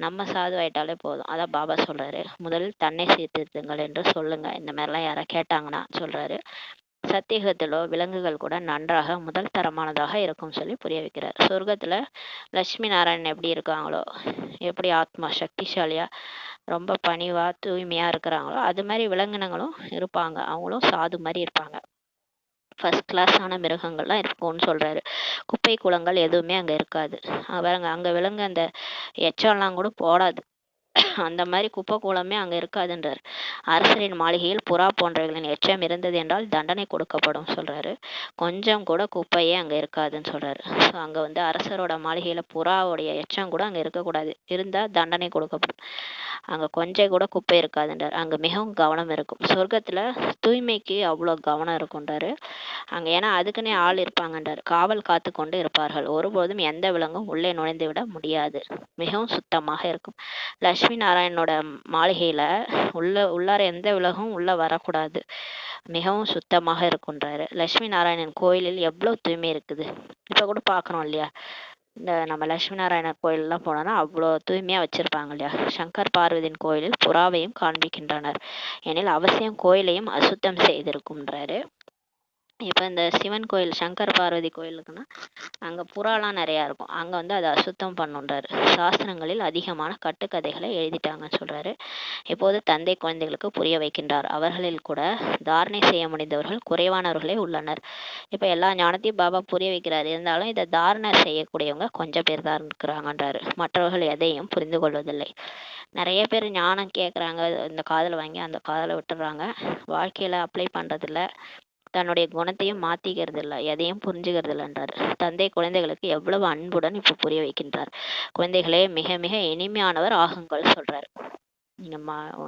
நம்ம சாதுவாயிட்டாலே போதும். அதான் பாபா சொல்றாரு, முதலில் தன்னை சீர்திருத்துங்கள் என்று சொல்லுங்க. இந்த மாதிரிலாம் யாரை கேட்டாங்கன்னா சொல்றாரு. சத்தியகத்திலோ விலங்குகள் கூட நன்றாக முதல் தரமானதாக இருக்கும் சொல்லி புரிய வைக்கிறார். சொர்க்கத்துல லட்சுமி நாராயணன் எப்படி இருக்காங்களோ, எப்படி ஆத்மா சக்திசாலியா ரொம்ப பணிவா தூய்மையா இருக்கிறாங்களோ அது மாதிரி விலங்கினங்களும் இருப்பாங்க. அவங்களும் சாது மாதிரி இருப்பாங்க. ஃபர்ஸ்ட் கிளாஸான மிருகங்கள்லாம் இருக்கும்னு சொல்றாரு. குப்பை குளங்கள் எதுவுமே அங்க இருக்காது. பாருங்க, அங்க விலங்கு அந்த எச்சம்லாம் கூட போடாது. அந்த மாதிரி குப்பை கூலமே அங்க இருக்காதுன்றார். அரசரின் மாளிகையில் புறா போன்றவைகளின் எச்சம் இருந்தது என்றால் தண்டனை கொடுக்கப்படும் சொல்றாரு. கொஞ்சம் கூட குப்பையே அங்க இருக்காதுன்னு சொல்றாரு. ஸோ அங்க வந்து அரசரோட மாளிகையில புறாவுடைய எச்சம் கூட அங்க இருக்கக்கூடாது, இருந்தா தண்டனை கொடுக்கப்படும். அங்க கொஞ்சம் கூட குப்பை இருக்காதுன்றார். அங்க மிகவும் கவனம் இருக்கும். சொர்க்கத்துல தூய்மைக்கு அவ்வளோ கவனம் இருக்குன்றாரு அங்க. ஏன்னா அதுக்குன்னே ஆள் இருப்பாங்கன்றார். காவல் காத்து கொண்டு இருப்பார்கள். ஒருபோதும் எந்த விலங்கும் உள்ளே நுழைந்து விட முடியாது. மிகவும் சுத்தமாக இருக்கும். லட்சுமி நாராயணனோட மாளிகையில உள்ளார எந்த விலகும் உள்ள வரக்கூடாது. மிகவும் சுத்தமாக இருக்குன்றாரு. லட்சுமி நாராயணன் கோயிலில் எவ்வளவு தூய்மை இருக்குது. இப்ப கூட பாக்குறோம் இல்லையா, இந்த நம்ம லட்சுமி நாராயணர் கோயிலெல்லாம் போனோம்னா அவ்வளோ தூய்மையா வச்சிருப்பாங்க இல்லையா. சங்கர் பார்வதியின் கோயிலில் புறாவையும் காண்பிக்கின்றனர் எனில் அவசியம் கோயிலையும் அசுத்தம் செய்திருக்கும்ன்றாரு. இப்ப இந்த சிவன் கோயில் சங்கர் பார்வதி கோயிலுக்குன்னா அங்க புறாலாம் நிறைய இருக்கும். அங்க வந்து அதை அசுத்தம் பண்ணுன்றாரு. சாஸ்திரங்களில் அதிகமான கட்டுக்கதைகளை எழுதிட்டாங்கன்னு சொல்றாரு. இப்போது தந்தை குழந்தைகளுக்கு புரிய வைக்கின்றார். அவர்களில் கூட தாரணை செய்ய முடிந்தவர்கள் குறைவானவர்களே உள்ளனர். இப்ப எல்லா ஞானத்தையும் பாபா புரிய வைக்கிறாரு. இருந்தாலும் இதை தாரணை செய்யக்கூடியவங்க கொஞ்சம் பேர் தான் இருக்கிறாங்கன்றாரு. மற்றவர்கள் எதையும் புரிந்து கொள்வதில்லை. நிறைய பேர் ஞானம் கேட்குறாங்க, இந்த காதலை வாங்கி அந்த காதலை விட்டுறாங்க, வாழ்க்கையில அப்ளை பண்றதில்ல, தன்னுடைய குணத்தையும் மாத்திக்கிறது இல்லை, எதையும் புரிஞ்சுக்கிறது இல்லைன்றார். தந்தை குழந்தைகளுக்கு எவ்வளவு அன்புடன் இப்ப புரிய வைக்கின்றார். குழந்தைகளே மிக மிக இனிமையானவர் ஆகுங்கள் சொல்றாரு. நீங்க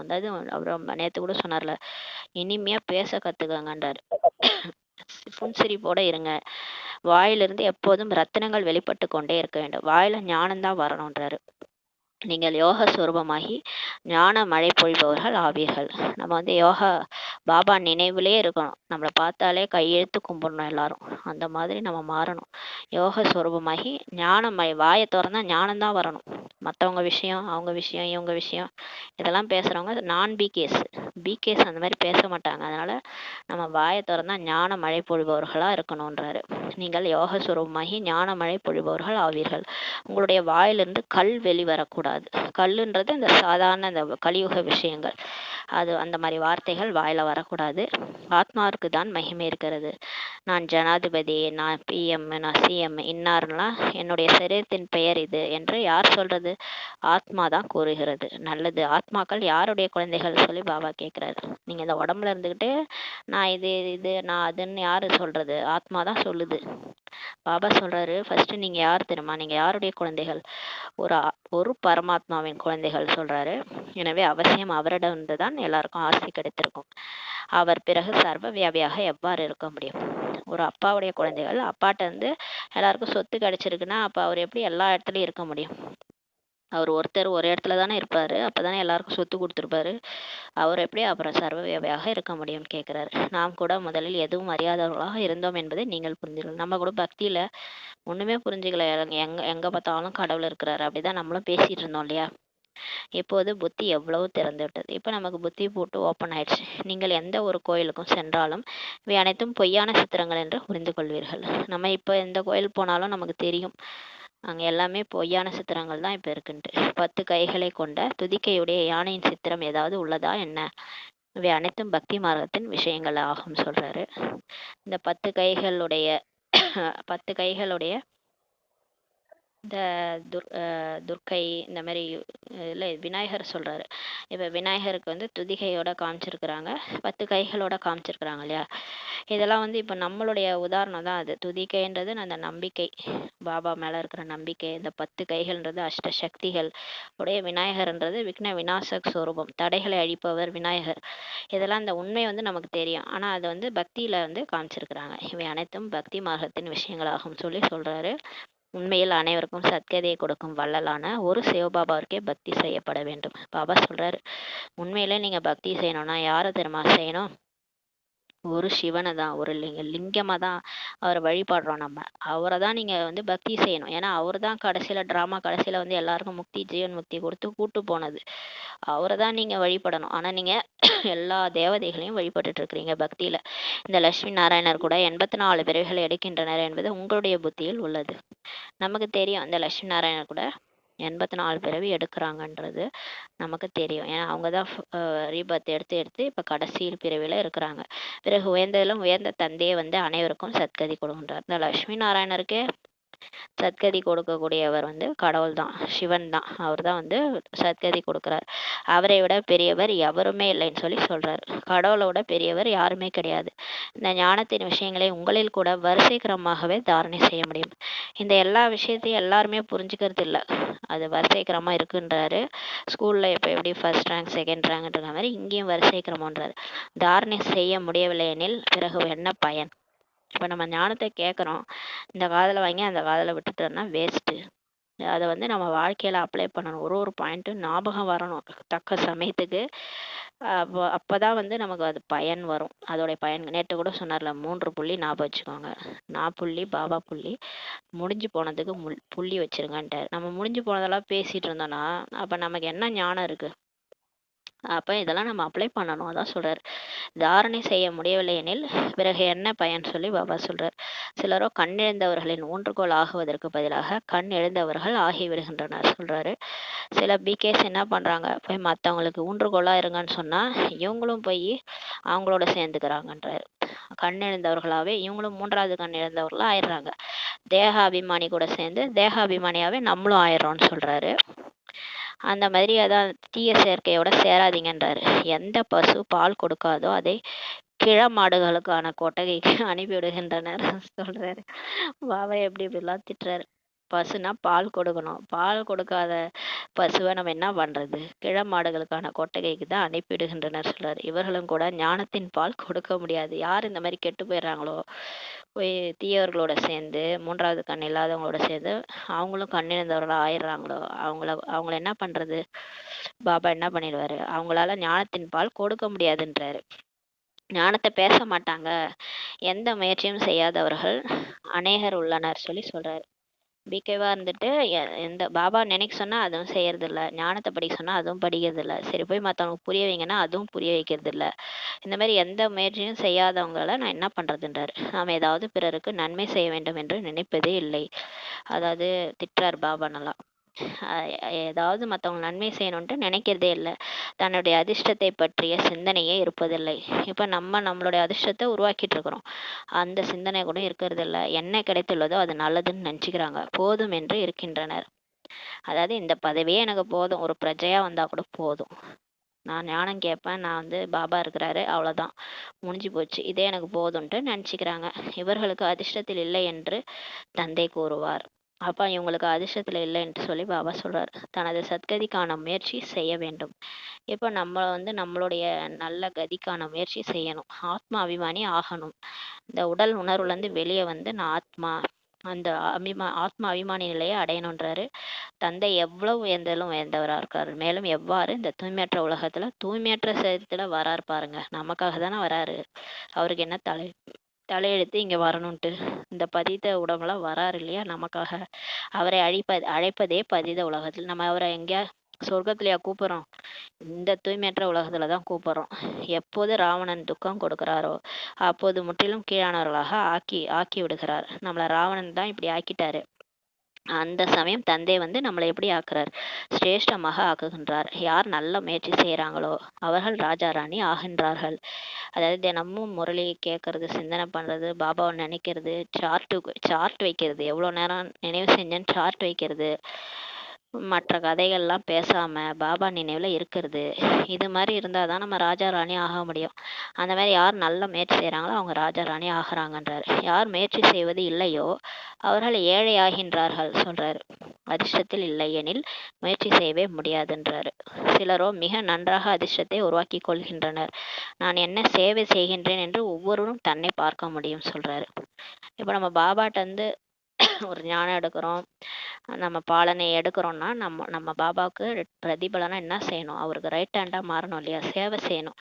அதாவது அப்புறம் நேத்து கூட சொன்னார்ல, இனிமையா பேச கத்துக்கங்கன்றாரு. புன்சிரிப்போட இருங்க. வாயிலிருந்து எப்போதும் ரத்தினங்கள் வெளிப்பட்டு கொண்டே இருக்க வேண்டும். வாயில ஞானம்தான் வரணுன்றாரு. நீங்கள் யோக சுரூபமாகி ஞான மழை பொழிபவர்கள் ஆவீர்கள். நம்ம வந்து யோகா பாபா நினைவுலே இருக்கணும். நம்மளை பார்த்தாலே கையெழுத்து கும்பிடணும் எல்லாரும். அந்த மாதிரி நம்ம மாறணும். யோக சுரூபமாகி ஞான மழை, வாயை திறந்தா ஞானம்தான் வரணும். மற்றவங்க விஷயம், அவங்க விஷயம், இவங்க விஷயம் இதெல்லாம் பேசுறவங்க நான் பிகேஸ் அந்த மாதிரி பேச மாட்டாங்க. அதனால நம்ம வாயை திறந்தா ஞான மழை பொழிபவர்களா இருக்கணும்ன்றாரு. நீங்கள் யோக சுரூபமாகி ஞான மழை பொழிபவர்கள் ஆவீர்கள். உங்களுடைய வாயிலிருந்து கல் வெளிவரக்கூடாது. வரக்கூடாது. கல்லுன்றது இந்த சாதாரண இந்த கலியுக விஷயங்கள், அது அந்த மாதிரி வார்த்தைகள் வாயில வரக்கூடாது. ஆத்மாவிற்கு தான் மகிமை இருக்கிறது. நான் ஜனாதிபதி, நான் பிஎம், நான் சிஎம், இன்னார்லாம் என்னுடைய சரீரத்தின் பெயர் இது என்று யார் சொல்றது? ஆத்மா தான் கூறுகிறது. நல்லது, ஆத்மாக்கள் யாருடைய குழந்தைகள் சொல்லி பாபா கேட்குறாரு. நீங்க இந்த உடம்புல இருந்துக்கிட்டு நான் இது இது நான் அதுன்னு யாரு சொல்றது? ஆத்மா தான் சொல்லுது. பாபா சொல்றாரு, ஃபர்ஸ்ட் நீங்க யார் தெரியுமா? நீங்க யாருடைய குழந்தைகள்? ஒரு பரமாத்மாவின் குழந்தைகள் சொல்றாரு. எனவே அவசியம் அவரிடம் இருந்து தான் எல்லாருக்கும் ஆசி கிடைத்திருக்கும். அவர் பிறகு சர்வ வியாபியாக எவ்வாறு இருக்க முடியும்? ஒரு அப்பாவுடைய குழந்தைகள், அப்பாட்ட இருந்து எல்லாருக்கும் சொத்து கிடைச்சிருக்குன்னா அப்ப அவர் எப்படி எல்லா இடத்துலயும் இருக்க முடியும்? அவர் ஒருத்தர் ஒரு இடத்துல தானே இருப்பாரு, அப்பதானே எல்லாருக்கும் சொத்து கொடுத்துருப்பாரு. அவர் எப்படி அப்புறம் சர்வ வியாபியாக இருக்க முடியும் கேட்கிறாரு. நாம் கூட முதலில் எதுவும் அறியாதவர்களாக இருந்தோம் என்பதை நீங்கள் புரிஞ்சுக்கலாம். நம்ம கூட பக்தியில ஒண்ணுமே புரிஞ்சுக்கல, எங்க எங்க பார்த்தாலும் கடவுள் இருக்கிறாரு அப்படிதான் நம்மளும் பேசிட்டு இருந்தோம் இல்லையா? இப்போது புத்தி எவ்வளவு திறந்து விட்டது. இப்ப நமக்கு புத்தி போட்டு ஓப்பன் ஆயிடுச்சு. நீங்கள் எந்த ஒரு கோயிலுக்கும் சென்றாலும் இவை அனைத்தும் பொய்யான சித்திரங்கள் என்று புரிந்து கொள்வீர்கள். நம்ம இப்ப எந்த கோயில் போனாலும் நமக்கு தெரியும், அங்க எல்லாமே பொய்யான சித்திரங்கள் தான் இப்ப இருக்குன்ட்டு. 10 கைகளை கொண்ட துதிக்கையுடைய யானையின் சித்திரம் ஏதாவது உள்ளதா என்ன? இவை அனைத்தும் பக்தி மார்க்கத்தின் விஷயங்கள் ஆகும் சொல்றாரு. இந்த 10 கைகளுடைய 10 கைகளுடைய இந்த துர்க்கை இந்த மாதிரி இல்லை விநாயகர் சொல்றாரு. இப்ப விநாயகருக்கு வந்து துதிகையோட காமிச்சிருக்கிறாங்க, 10 கைகளோட காமிச்சிருக்கிறாங்க இல்லையா? இதெல்லாம் வந்து இப்ப நம்மளுடைய உதாரணம் தான் அது. துதிக்கைன்றது அந்த நம்பிக்கை, பாபா மேல இருக்கிற நம்பிக்கை. இந்த 10 கைகள்ன்றது அஷ்ட சக்திகள் உடைய. விநாயகர்ன்றது விக்ன விநாசக் ஸ்வரூபம், தடைகளை அழிப்பவர் விநாயகர். இதெல்லாம் இந்த உண்மை வந்து நமக்கு தெரியும், ஆனா அது வந்து பக்தியில வந்து காமிச்சிருக்கிறாங்க. இவை அனைத்தும் பக்தி மார்க்கத்தின் விஷயங்களாகும் சொல்லி சொல்றாரு. உண்மையில் அனைவருக்கும் சத்கதியை கொடுக்கும் வள்ளலான ஒரு சிவபாபாவிற்கே பக்தி செய்யப்பட வேண்டும். பாபா சொல்றாரு, உண்மையிலே நீங்க பக்தி செய்யணும்னா யாரை தெரியுமா செய்யணும்? ஒரு சிவனை தான், ஒரு லிங்கமா தான் அவரை வழிபாடுறோம் நம்ம. அவரை தான் நீங்க வந்து பக்தி செய்யணும். ஏன்னா அவர் தான் கடைசியில டிராமா கடைசியில வந்து எல்லாருக்கும் முக்தி, ஜீவன் முக்தி கொடுத்து கூட்டு போனது. அவரை தான் நீங்க வழிபடணும். ஆனா நீங்க எல்லா தேவதைகளையும் வழிபட்டுட்டு இருக்கிறீங்க பக்தியில. இந்த லட்சுமி நாராயணர் கூட 84 பிறவிகளை எடுக்கின்றனர் என்பது உங்களுடைய புத்தியில் உள்ளது. நமக்கு தெரியும் இந்த லட்சுமி நாராயணர் கூட 84 பிறவி எடுக்கிறாங்கன்றது நமக்கு தெரியும். ஏன்னா அவங்க தான் ரீபர்த் எடுத்து எடுத்து இப்போ கடைசி பிறவில இருக்கிறாங்க. பிறகு உயர்ந்ததிலும் உயர்ந்த தந்தையே வந்து அனைவருக்கும் சத்கதி கொடுக்கின்றார். இந்த லட்சுமி நாராயணருக்கே சத்கதி கொடுக்கக்கூடியவர் வந்து கடவுள் தான், சிவன் தான். அவர் தான் வந்து சத்கதி கொடுக்கிறார். அவரை விட பெரியவர் எவருமே இல்லைன்னு சொல்லி சொல்றாரு. கடவுளை விட பெரியவர் யாருமே கிடையாது. இந்த ஞானத்தின் விஷயங்களை உங்களில் கூட வரிசை கிரமமாகவே தாரணை செய்ய முடியும். இந்த எல்லா விஷயத்தையும் எல்லாருமே புரிஞ்சுக்கிறது இல்லை, அது வரிசை கிரமம் இருக்குன்றாரு. ஸ்கூல்ல இப்போ எப்படி ஃபர்ஸ்ட் ரேங்க் செகண்ட் ரேங்க்ன்ற மாதிரி இங்கேயும் வரிசை கிரமம்ன்றாரு. தாரணை செய்ய முடியவில்லை எனில் பிறகு என்ன பயன்? இப்போ நம்ம ஞானத்தை கேட்குறோம், இந்த காதில் வாங்கி அந்த காதில் விட்டுட்டோம்னா வேஸ்ட்டு. அதை வந்து நம்ம வாழ்க்கையில் அப்ளை பண்ணணும். ஒரு பாயிண்ட்டும் ஞாபகம் வரணும் தக்க சமயத்துக்கு. அப்போதான் வந்து நமக்கு அது பயன் வரும். அதோடைய பயன் நேற்று கூட சொன்னார்ல, 3 புள்ளி ஞாபகம் வச்சுக்கோங்க. நான் புள்ளி, பாபா புள்ளி, முடிஞ்சு போனதுக்கு புள்ளி வச்சிருங்கன்ட்டார். நம்ம முடிஞ்சு போனதெல்லாம் பேசிட்டு இருந்தோம்னா அப்போ நமக்கு என்ன ஞானம் இருக்கு? அப்போ இதெல்லாம் நம்ம அப்ளை பண்ணணும். அதான் சொல்றாரு, தாரணை செய்ய முடியவில்லை எனில் பிறகு என்ன பயன் சொல்லி பாபா சொல்றார். சிலரோ கண்ணெழுந்தவர்களின் ஊன்றுகோல் ஆகுவதற்கு பதிலாக கண் எழுந்தவர்கள் ஆகிவிடுகின்றனர் சொல்றாரு. சில பிகேஸ் என்ன பண்றாங்க, போய் மற்றவங்களுக்கு ஊன்றுகோலா இருங்கன்னு சொன்னா இவங்களும் போய் அவங்களோட சேர்ந்துக்கிறாங்கன்றாரு. கண் எழுந்தவர்களாவே இவங்களும் 3வது கண் எழுந்தவர்களா ஆயிடுறாங்க. தேகாபிமானி கூட சேர்ந்து தேகாபிமானியாவே நம்மளும் ஆயிடுறோம்னு சொல்றாரு. அந்த மாதிரி அதான் தீய சேர்க்கையோட சேராதீங்கன்றாரு. எந்த பசு பால் கொடுக்காதோ அதை கிழ மாடுகளுக்கான கொட்டகைக்கு அனுப்பிவிடுகின்றனர் சொல்றாரு. பாபா எப்படி இப்படிலாம் திட்டுறாரு. பசுனா பால் கொடுக்கணும், பால் கொடுக்காத பசுவை நம்ம என்ன பண்றது? கிழ மாடுகளுக்கான கொட்டகைக்கு தான் அனுப்பிவிடுகின்றனர் சொல்றாரு. இவர்களும் கூட ஞானத்தின் பால் கொடுக்க முடியாது. யார் இந்த மாதிரி கெட்டு போயிடுறாங்களோ, போய் தீயவர்களோட சேர்ந்து 3வது கண் இல்லாதவங்களோட சேர்ந்து அவங்களும் கண்ணிழந்தவர்களா ஆயிடுறாங்களோ, அவங்கள என்ன பண்றது? பாபா என்ன பண்ணிடுவாரு? அவங்களால ஞானத்தின் பால் கொடுக்க முடியாதுன்றாரு. ஞானத்தை பேச மாட்டாங்க, எந்த முயற்சியும் செய்யாதவர்கள் அநேகர் உள்ளனர் சொல்லி சொல்றாரு. பிகேவா இருந்துட்டு எந்த பாபா நினைக்க சொன்னா அதுவும் செய்யறது இல்லை, ஞானத்தை படிக்க சொன்னா அதுவும் படிக்கிறது இல்லை, சரி போய் மற்றவங்களுக்கு புரிய வைங்கன்னா அதுவும் புரிய வைக்கிறது இல்லை. இந்த மாதிரி எந்த முயற்சியும் செய்யாதவங்கள நான் என்ன பண்றதுன்றாரு. நாம் ஏதாவது பிறருக்கு நன்மை செய்ய வேண்டும் என்று நினைப்பதே இல்லை. அதாவது திட்டுறார் பாபா நல்லா. ஏதாவது மற்றவங்க நன்மை செய்யணுன்ட்டு நினைக்கிறதே இல்லை. தன்னுடைய அதிர்ஷ்டத்தை பற்றிய சிந்தனையே இருப்பதில்லை. இப்போ நம்மளுடைய அதிர்ஷ்டத்தை உருவாக்கிட்டு இருக்கிறோம். அந்த சிந்தனை கூட இருக்கிறது இல்லை. என்ன கிடைத்துள்ளதோ அது நல்லதுன்னு நினச்சிக்கிறாங்க. போதும் என்று இருக்கின்றனர். அதாவது இந்த பதவியே எனக்கு போதும், ஒரு பிரஜையா வந்தா கூட போதும், நான் ஞானம் கேட்பேன், நான் பாபா இருக்கிறாரு, அவ்வளோதான், முடிஞ்சு போச்சு, இதே எனக்கு போதும்ன்ட்டு நினச்சிக்கிறாங்க. இவர்களுக்கு அதிர்ஷ்டத்தில் இல்லை என்று தந்தை கூறுவார். அப்பா இவங்களுக்கு அதிர்ஷ்டத்தில் இல்லை என்று சொல்லி பாபா சொல்றார். தனது சத்கதிக்கான முயற்சி செய்ய வேண்டும். இப்போ நம்ம நம்மளுடைய நல்ல கதிக்கான முயற்சி செய்யணும். ஆத்மா அபிமானி ஆகணும். இந்த உடல் உணர்வுலேருந்து வெளியே நான் ஆத்மா, அந்த ஆத்மா அபிமானி நிலையை அடையணுன்றாரு. தந்தை எவ்வளவு உயர்ந்தாலும் உயர்ந்தவராக இருக்காரு. மேலும் எவ்வாறு இந்த தூய்மையற்ற உலகத்துல தூய்மையற்ற சரித்துல வராரு பாருங்க. நமக்காக தானே வராரு. அவருக்கு என்ன தலையெழுத்து இங்க வரணும்ட்டு இந்த பதித உடம்புலாம் வராரு இல்லையா நமக்காக. அவரை அழைப்பதே பதித உலகத்தில். நம்ம அவரை எங்கேயா சொர்க்கத்திலையா கூப்பிடுறோம்? இந்த தூய்மையற்ற உலகத்துல தான் கூப்பிடுறோம். எப்போது ராவணன் துக்கம் கொடுக்கிறாரோ அப்போது முற்றிலும் கீழானவர்களாக ஆக்கி விடுகிறார். நம்மளை ராவணன் தான் இப்படி ஆக்கிட்டாரு. அந்த சமயம் தந்தை நம்மளை எப்படி ஆக்குறார்? சிரேஷ்டமாக ஆக்குகின்றார். யார் நல்ல முயற்சி செய்கிறாங்களோ அவர்கள் ராஜா ராணி ஆகின்றார்கள். அதாவது தினமும் முரளி கேட்கறது, சிந்தனை பண்றது, பாபாவை நினைக்கிறது, சார்ட் வைக்கிறது, எவ்வளோ நேரம் நினைவு செஞ்சேன்னு சார்ட் வைக்கிறது, மற்ற கதைகள்லாம் பேசாம பாபா நினைவுல இருக்கிறது, இது மாதிரி இருந்தாதான் நம்ம ராஜா ராணி ஆக முடியும். அந்த மாதிரி யார் நல்ல முயற்சி செய்கிறாங்களோ அவங்க ராஜா ராணி ஆகிறாங்கன்றாரு. யார் முயற்சி செய்வது இல்லையோ அவர்கள் ஏழை ஆகின்றார்கள் சொல்றாரு. அதிர்ஷ்டத்தில் இல்லை எனில் முயற்சி செய்யவே முடியாதுன்றாரு. சிலரோ மிக நன்றாக அதிர்ஷ்டத்தை உருவாக்கி கொள்கின்றனர். நான் என்ன சேவை செய்கின்றேன் என்று ஒவ்வொருவரும் தன்னை பார்க்க முடியும் சொல்றாரு. இப்போ நம்ம பாபாட்ட ஒரு ஞானம் எடுக்கிறோம், நம்ம பாலனை எடுக்கிறோம்னா நம்ம பாபாவுக்கு பிரதிபலனா என்ன செய்யணும்? அவருக்கு ரைட் ஹேண்டா மாறணும் இல்லையா? சேவை செய்யணும்.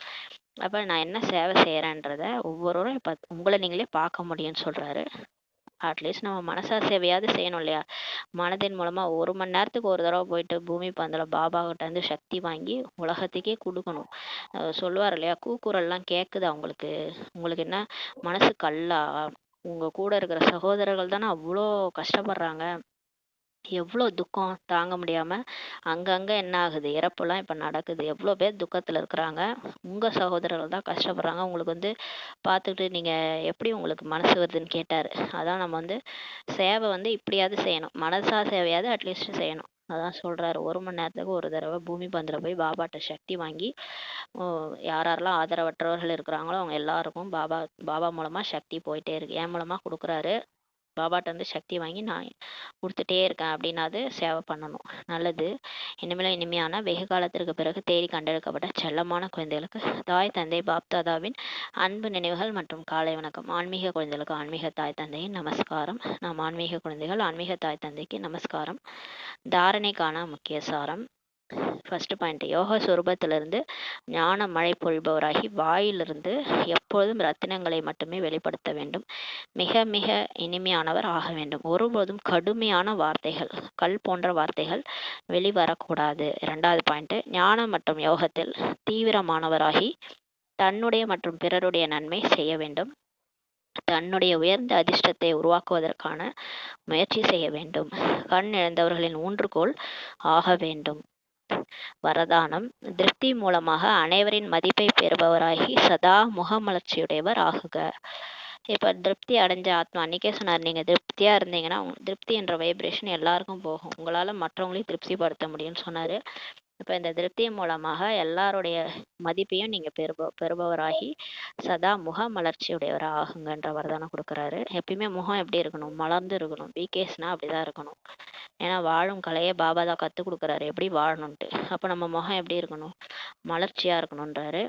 அப்ப நான் என்ன சேவை செய்யறேன்றத ஒவ்வொருவரும் இப்ப உங்களை நீங்களே பார்க்க முடியும்னு சொல்றாரு. அட்லீஸ்ட் நம்ம மனசா சேவையாவது செய்யணும் இல்லையா? மனதின் மூலமா 1 மணி நேரத்துக்கு ஒரு தடவை போயிட்டு பூமி பந்தில் பாபா கிட்ட சக்தி வாங்கி உலகத்துக்கே கொடுக்கணும். சொல்லுவார் இல்லையா, கூக்குரல்லாம் கேட்குது அவங்களுக்கு. உங்களுக்கு என்ன மனசு கல்லா? உங்க கூட இருக்கிற சகோதரர்கள் தானே அவ்வளோ கஷ்டப்படுறாங்க. எவ்வளோ துக்கம் தாங்க முடியாம அங்கங்க என்ன ஆகுது, இறப்புலாம் இப்ப நடக்குது. எவ்வளோ பேர் துக்கத்துல இருக்கிறாங்க. உங்க சகோதரர்கள் தான் கஷ்டப்படுறாங்க. உங்களுக்கு பார்த்துக்கிட்டு நீங்க எப்படி உங்களுக்கு மனசு வருதுன்னு கேட்டாரு. அதான் நம்ம சேவை இப்படியாவது செய்யணும். மனசா சேவையாவது அட்லீஸ்ட் செய்யணும். அதான் சொல்றாரு. 1 மணி நேரத்துக்கு ஒரு தடவை பூமி பந்தில் போய் பாபாட்ட சக்தி வாங்கி யாரெல்லாம் ஆதரவற்றவர்கள் இருக்கிறாங்களோ அவங்க எல்லாருக்கும் பாபா மூலமா சக்தி போயிட்டே இருக்கு. என் மூலமா கொடுக்குறாரு. பாபாட்ட சக்தி வாங்கி நான் கொடுத்துட்டே இருக்கேன் அப்படின்னாது சேவை பண்ணணும். நல்லது. இனிமையான வெகு காலத்திற்கு பிறகு தேடி கண்டெடுக்கப்பட்ட செல்லமான குழந்தைகளுக்கு தாய் தந்தை பாப்தாதாவின் அன்பு நினைவுகள் மற்றும் காலை வணக்கம். ஆன்மீக குழந்தைகளுக்கு ஆன்மீக தாய் தந்தையின் நமஸ்காரம். நாம் ஆன்மீக குழந்தைகள் ஆன்மீக தாய் தந்தைக்கு நமஸ்காரம். தாரணைக்கான முக்கிய சாரம். ஃபர்ஸ்ட் பாயிண்ட், யோக சுரூபத்திலிருந்து ஞான மழை பொழிபவராகி வாயிலிருந்து எப்பொழுதும் ரத்தினங்களை மட்டுமே வெளிப்படுத்த வேண்டும். மிக மிக இனிமையானவர் ஆக வேண்டும். ஒருபோதும் கடுமையான வார்த்தைகள், கல் போன்ற வார்த்தைகள் வெளிவரக்கூடாது. 2வது பாயிண்ட், ஞானம் மற்றும் யோகத்தில் தீவிரமானவராகி தன்னுடைய மற்றும் பிறருடைய நன்மை செய்ய வேண்டும். தன்னுடைய உயர்ந்த அதிர்ஷ்டத்தை உருவாக்குவதற்கான முயற்சி செய்ய வேண்டும். கண் இழந்தவர்களின் ஊன்றுகோல் ஆக வேண்டும். வரதானம், திருப்தி மூலமாக அனைவரின் மதிப்பை பெறுபவராகி சதா முகமலர்ச்சியுடையவர் ஆகுக. இப்ப திருப்தி அடைஞ்ச ஆத்மா, அன்னைக்கே சொன்னார், நீங்க திருப்தியா இருந்தீங்கன்னா திருப்தி என்ற வைப்ரேஷன் எல்லாருக்கும் போகும், உங்களால மற்றவங்களையும் திருப்திப்படுத்த முடியும்னு சொன்னாரு. இப்ப இந்த திருப்தி மூலமாக எல்லாருடைய மதிப்பையும் நீங்க பெறுபவராகி சதா முக மலர்ச்சியுடையவர் ஆகுங்கன்ற வரதானம் கொடுக்குறாரு. எப்பயுமே முகம் எப்படி இருக்கணும்? மலர்ந்து இருக்கணும். பிகேஸ்னா அப்படிதான் இருக்கணும். ஏன்னா வாழும் கலையை பாபா தான் கற்றுக் கொடுக்குறாரு எப்படி வாழணும்ட்டு. அப்போ நம்ம முகம் எப்படி இருக்கணும்? மலர்ச்சியாக இருக்கணுன்றாரு.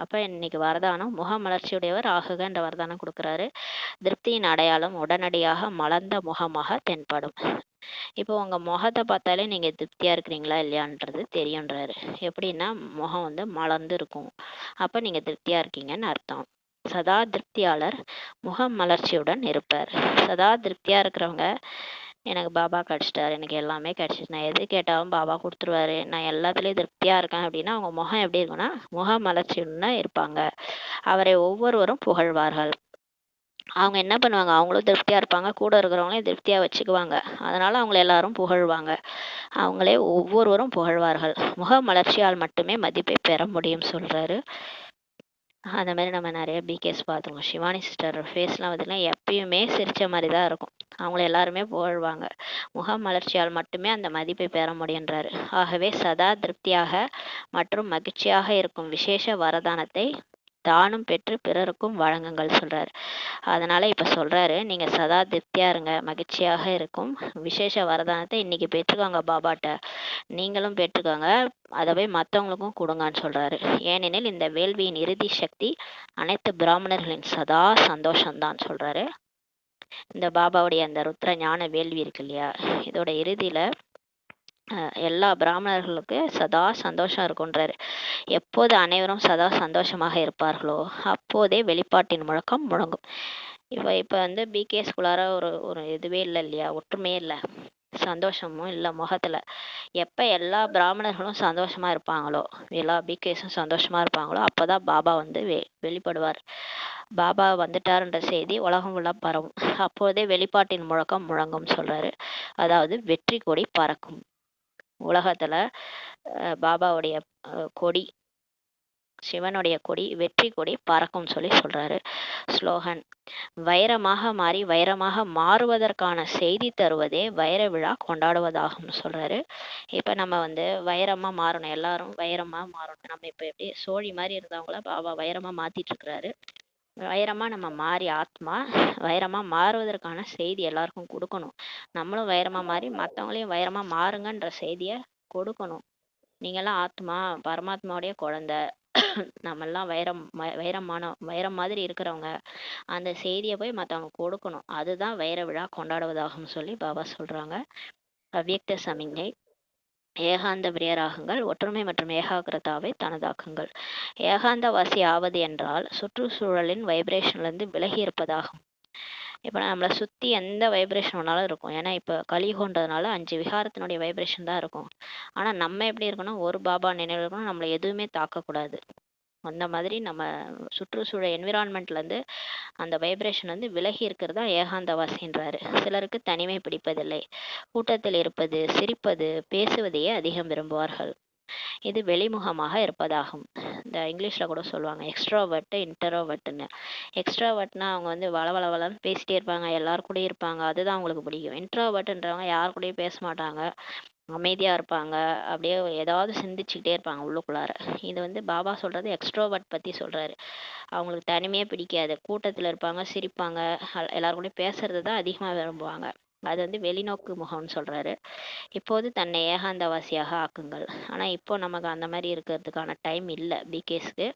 அப்போ இன்னைக்கு வரதானம் முக மலர்ச்சியுடையவர் ஆகுகன்ற வரதானம் கொடுக்குறாரு. திருப்தியின் அடையாளம் உடனடியாக மலர்ந்த முகமாக தென்படும். இப்போ உங்கள் முகத்தை பார்த்தாலே நீங்கள் திருப்தியாக இருக்கிறீங்களா இல்லையான்றது தெரியுன்றாரு. எப்படின்னா முகம் மலர்ந்து இருக்கும். அப்போ நீங்கள் திருப்தியாக இருக்கீங்கன்னு அர்த்தம். சதா திருப்தியாளர் முகம் மலர்ச்சியுடன் இருப்பார். சதா திருப்தியாக இருக்கிறவங்க, எனக்கு பாபா கிடைச்சிட்டாரு, எனக்கு எல்லாமே கிடைச்சிச்சு, நான் எது கேட்டாலும் பாபா கொடுத்துருவாரு, நான் எல்லாத்துலேயும் திருப்தியாக இருக்கேன் அப்படின்னா அவங்க முகம் எப்படி இருக்குன்னா முக மலர்ச்சியுடன் இருப்பாங்க. அவரை ஒவ்வொருவரும் புகழ்வார்கள். அவங்க என்ன பண்ணுவாங்க, அவங்களும் திருப்தியா இருப்பாங்க, கூட இருக்கிறவங்களையும் திருப்தியா வச்சுக்குவாங்க. அதனால அவங்கள எல்லாரும் புகழ்வாங்க. அவங்களே ஒவ்வொருவரும் புகழ்வார்கள். முகமலர்ச்சியால் மட்டுமே மதிப்பை பெற முடியும் சொல்றாரு. அந்த மாதிரி நம்ம நிறைய பிகேஸ் பார்த்துருக்கோம். சிவானி சிஸ்டர் ஃபேஸ்லாம் பார்த்தீங்கன்னா எப்பயுமே சிரிச்ச மாதிரி தான் இருக்கும். அவங்கள எல்லாருமே புகழ்வாங்க. முகமலர்ச்சியால் மட்டுமே அந்த மதிப்பை பெற முடியுன்றாரு. ஆகவே சதா திருப்தியாக மற்றும் மகிழ்ச்சியாக இருக்கும் விசேஷ வரதானத்தை தானும் பெற்று பிறருக்கும் வழங்குங்கள் சொல்றாரு. அதனால இப்ப சொல்றாரு, நீங்க சதா திருப்தியா இருங்க, மகிழ்ச்சியாக இருக்கும் விசேஷ வரதானத்தை இன்னைக்கு பெற்றுக்கோங்க பாபாட்ட, நீங்களும் பெற்றுக்கோங்க, அதை போய் மற்றவங்களுக்கும் கொடுங்கன்னு சொல்றாரு. ஏனெனில் இந்த வேள்வியின் இறுதி சக்தி அனைத்து பிராமணர்களின் சதா சந்தோஷம்தான் சொல்றாரு. இந்த பாபாவுடைய அந்த ருத்ர ஞான வேள்வி இருக்கு இல்லையா, இதோட இறுதியில எல்லா பிராமணர்களுக்கு சதா சந்தோஷம் இருக்குன்றாரு. எப்போது அனைவரும் சதா சந்தோஷமாக இருப்பார்களோ அப்போதே வெளிப்பாட்டின் முழக்கம் முழங்கும். இப்போ வந்து பிகேஸ்குள்ளார ஒரு ஒரு இதுவே இல்லை இல்லையா, ஒற்றுமையே இல்லை, சந்தோஷமும் இல்லை முகத்துல. எப்ப எல்லா பிராமணர்களும் சந்தோஷமா இருப்பாங்களோ, எல்லா பிகேஸும் சந்தோஷமா இருப்பாங்களோ, அப்பதான் பாபா வந்து வெளிப்படுவார். பாபா வந்துட்டாருன்ற செய்தி உலகம் உள்ள பரவும். அப்போதே வெளிப்பாட்டின் முழக்கம் முழங்கும் சொல்றாரு. அதாவது வெற்றி கொடி பறக்கும். உலகத்துல பாபாவுடைய கொடி, சிவனுடைய கொடி, வெற்றி கொடி பறக்கும் சொல்லி சொல்றாரு. ஸ்லோகன்: வைரமாக மாறி வைரமாக மாறுவதற்கான செய்தி தருவதே வைர விழா கொண்டாடுவதாகும் சொல்றாரு. இப்ப நம்ம வந்து வைரமா மாறணும், எல்லாரும் வைரமா மாறணும். நம்ம இப்ப எப்படி சோழி மாதிரி இருந்தவங்கள பாபா வைரமா மாத்திட்டு இருக்கிறாரு. வைரமா நம்ம மாறி ஆத்மா வைரமா மாறுவதற்கான செய்தி எல்லாருக்கும் கொடுக்கணும். நம்மளும் வைரமா மாறி மற்றவங்களையும் வைரமா மாறுங்கன்ற செய்திய கொடுக்கணும். நீங்கெல்லாம் ஆத்மா, பரமாத்மாவுடைய குழந்தை, நம்மெல்லாம் வைரம் மாதிரி இருக்கிறவங்க, அந்த செய்தியை போய் மற்றவங்க கொடுக்கணும். அதுதான் வைர விழா கொண்டாடுவதாகும் சொல்லி பாபா சொல்றாங்க. அவ்யக்த சமிஞ்ஞை: ஏகாந்த பிரியராகுங்கள், ஒற்றுமை மற்றும் ஏகாகிரதாவை தனதாக்குங்கள். ஏகாந்தவாசி ஆவது என்றால் சுற்றுச்சூழலின் வைப்ரேஷன்லேருந்து விலகி இருப்பதாகும். இப்போ நம்மளை சுற்றி எந்த வைப்ரேஷன் வேணாலும் இருக்கும். ஏன்னா இப்போ கலியுகன்றதுனால 5 விகாரத்தினுடைய வைப்ரேஷன் தான் இருக்கும். ஆனால் நம்ம எப்படி இருக்கணும், ஒரு பாபா நினைவு இருக்கணும், நம்மளை எதுவுமே தாக்கக்கூடாது. அந்த மாதிரி நம்ம சுற்றுச்சூழல் என்விரான்மெண்ட்லேருந்து அந்த வைப்ரேஷன் வந்து விலகி இருக்கிறது தான் ஏகாந்தவாசின்றாரு. சிலருக்கு தனிமை பிடிப்பதில்லை, கூட்டத்தில் இருப்பது, சிரிப்பது, பேசுவதையே அதிகம் விரும்புவார்கள். இது வெளிமுகமாக இருப்பதாகும். இந்த இங்கிலீஷில் கூட சொல்லுவாங்க எக்ஸ்ட்ராவர்ட் இன்ட்ரோவர்ட்னு. எக்ஸ்ட்ராவர்ட்னா அவங்க வந்து வளவளன்னு பேசிட்டே இருப்பாங்க, எல்லாரு கூடயும் இருப்பாங்க, அதுதான் அவங்களுக்கு பிடிக்கும். இன்ட்ரோவர்ட்ன்றவங்க யார் கூடயும் பேச மாட்டாங்க, அமைதியாக இருப்பாங்க, அப்படியே ஏதாவது சிந்திச்சுக்கிட்டே இருப்பாங்க உள்ளுக்குள்ளார. இது வந்து பாபா சொல்கிறது எக்ஸ்ட்ரோவர்ட் பற்றி சொல்கிறாரு. அவங்களுக்கு தனிமையே பிடிக்காது, கூட்டத்தில் இருப்பாங்க, சிரிப்பாங்க, எல்லாரு கூடயும் பேசுறது தான் அதிகமாக விரும்புவாங்க. அது வந்து வெளிநோக்கு முகம்னு சொல்கிறாரு. இப்போது தன்னை ஏகாந்தவாசியாக ஆக்குங்கள். ஆனால் இப்போ நமக்கு அந்த மாதிரி இருக்கிறதுக்கான டைம் இல்லை பிகேஸ்க்கு.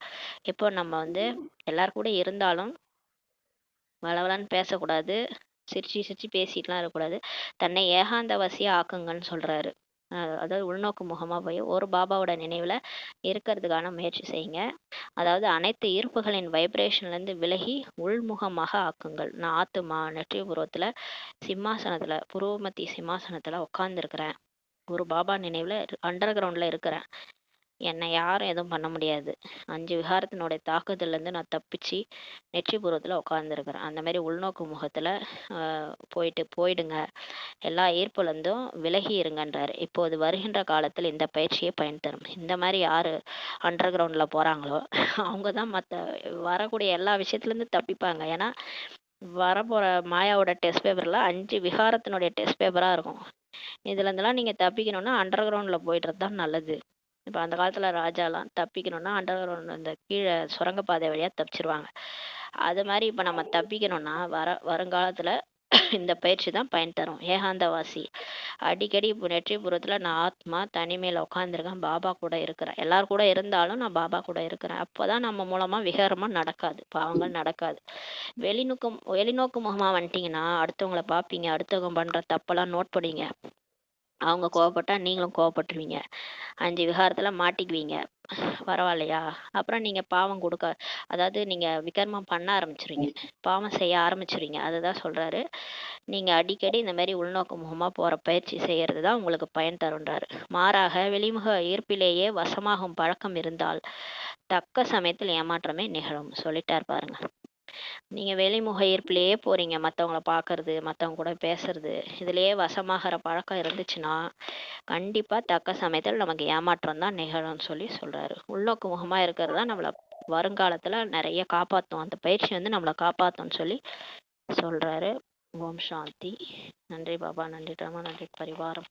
இப்போ நம்ம வந்து எல்லார் கூட இருந்தாலும் வளவலன்னு பேசக்கூடாது, சிரிச்சு பேசிட்டுலாம் இருக்கக்கூடாது. தன்னை ஏகாந்தவாசியாக ஆக்குங்கன்னு சொல்கிறாரு. அதாவது உள்நோக்கு முகமாக போய் ஒரு பாபாவோட நினைவில் இருக்கிறதுக்கான முயற்சி செய்யுங்க. அதாவது அனைத்து ஈர்ப்புகளின் வைப்ரேஷன்லேருந்து விலகி உள்முகமாக ஆக்குங்கள். நான் ஆத்துமா நெற்றிபுரத்தில் சிம்மாசனத்தில், புருவமத்தி சிம்மாசனத்தில் உட்காந்துருக்கிறேன், ஒரு பாபா நினைவில் அண்டர் கிரவுண்டில் இருக்கிறேன், என்னை யாரும் எதுவும் பண்ண முடியாது, 5 விகாரத்தினுடைய தாக்குதல்லேருந்து நான் தப்பிச்சு நெற்றிபுரத்தில் உட்காந்துருக்கிறேன். அந்த மாதிரி உள்நோக்கு முகத்தில் போயிடுங்க, எல்லா ஈர்ப்புலேருந்தும் விலகி இருங்கன்றார். இப்போது வருகின்ற காலத்தில் இந்த பயிற்சியை பயன் தரும். இந்த மாதிரி யார் அண்டர் கிரவுண்டில் போகிறாங்களோ அவங்க தான் மற்ற வரக்கூடிய எல்லா விஷயத்துலேருந்து தப்பிப்பாங்க. ஏன்னா வரப்போகிற மாயாவோட டெஸ்ட் பேப்பரில் 5 விகாரத்தினுடைய டெஸ்ட் பேப்பராக இருக்கும். இதுலேருந்துலாம் நீங்கள் தப்பிக்கணும்னா அண்டர் கிரவுண்டில் போய்ட்றது தான் நல்லது. இப்போ அந்த காலத்தில் ராஜாலாம் தப்பிக்கணும்னா அண்டர் கிரவுண்ட் அந்த கீழே சுரங்கப்பாதை வழியாக தப்பிச்சிருவாங்க. அது மாதிரி இப்போ நம்ம தப்பிக்கணும்னா வருங்காலத்தில் இந்த பயிற்சி தான் பயன் தரும். ஏகாந்தவாசி அடிக்கடி இப்போ நெற்றிபுரத்தில் நான் ஆத்மா தனிமையில் உட்காந்துருக்கேன், பாபா கூட இருக்கிறேன், எல்லார் கூட இருந்தாலும் நான் பாபா கூட இருக்கிறேன். அப்போ தான் நம்ம மூலமாக விகாரமாக நடக்காது, பாவங்கள் நடக்காது. வெளிநோக்கு முகமாக வந்துட்டிங்கன்னா அடுத்தவங்களை பார்ப்பீங்க, அடுத்தவங்க பண்ணுற தப்பெல்லாம் நோட் பண்ணுவீங்க, அவங்க கோவப்பட்டா நீங்களும் கோவப்பட்டுருவீங்க, 5 விகாரத்தில் மாட்டிக்குவீங்க. பரவாயில்லையா? அப்புறம் நீங்கள் பாவம் அதாவது நீங்கள் விகர்மம் பண்ண ஆரம்பிச்சிருவீங்க, பாவம் செய்ய ஆரம்பிச்சிருவீங்க. அதுதான் சொல்கிறாரு, நீங்கள் அடிக்கடி இந்த மாதிரி உள்நோக்கு முகமாக போகிற பயிற்சி செய்கிறது தான் உங்களுக்கு பயன் தருன்றாரு. மாறாக வெளிமுக ஈர்ப்பிலேயே வசமாகும் பழக்கம் இருந்தால் தக்க சமயத்தில் ஏமாற்றமே நிகழும் சொல்லிட்டார் பாருங்க. நீங்கள் வெளிமுக ஈர்ப்புலேயே போகிறீங்க, மற்றவங்கள பார்க்கறது, மற்றவங்க கூட பேசுறது, இதுலேயே வசமாகிற பழக்கம் இருந்துச்சுன்னா கண்டிப்பாக தக்க சமயத்தில் நமக்கு ஏமாற்றம் தான் நிகழும்னு சொல்லி சொல்கிறாரு. உள்நோக்கு முகமாக இருக்கிறது தான் நம்மளை வருங்காலத்தில் நிறைய காப்பாற்றும், அந்த பயிற்சி வந்து நம்மளை காப்பாற்றும்னு சொல்லி சொல்கிறாரு. ஓம் சாந்தி. நன்றி பாபா, நன்றி ராமா, நன்றி பரிவாரம்.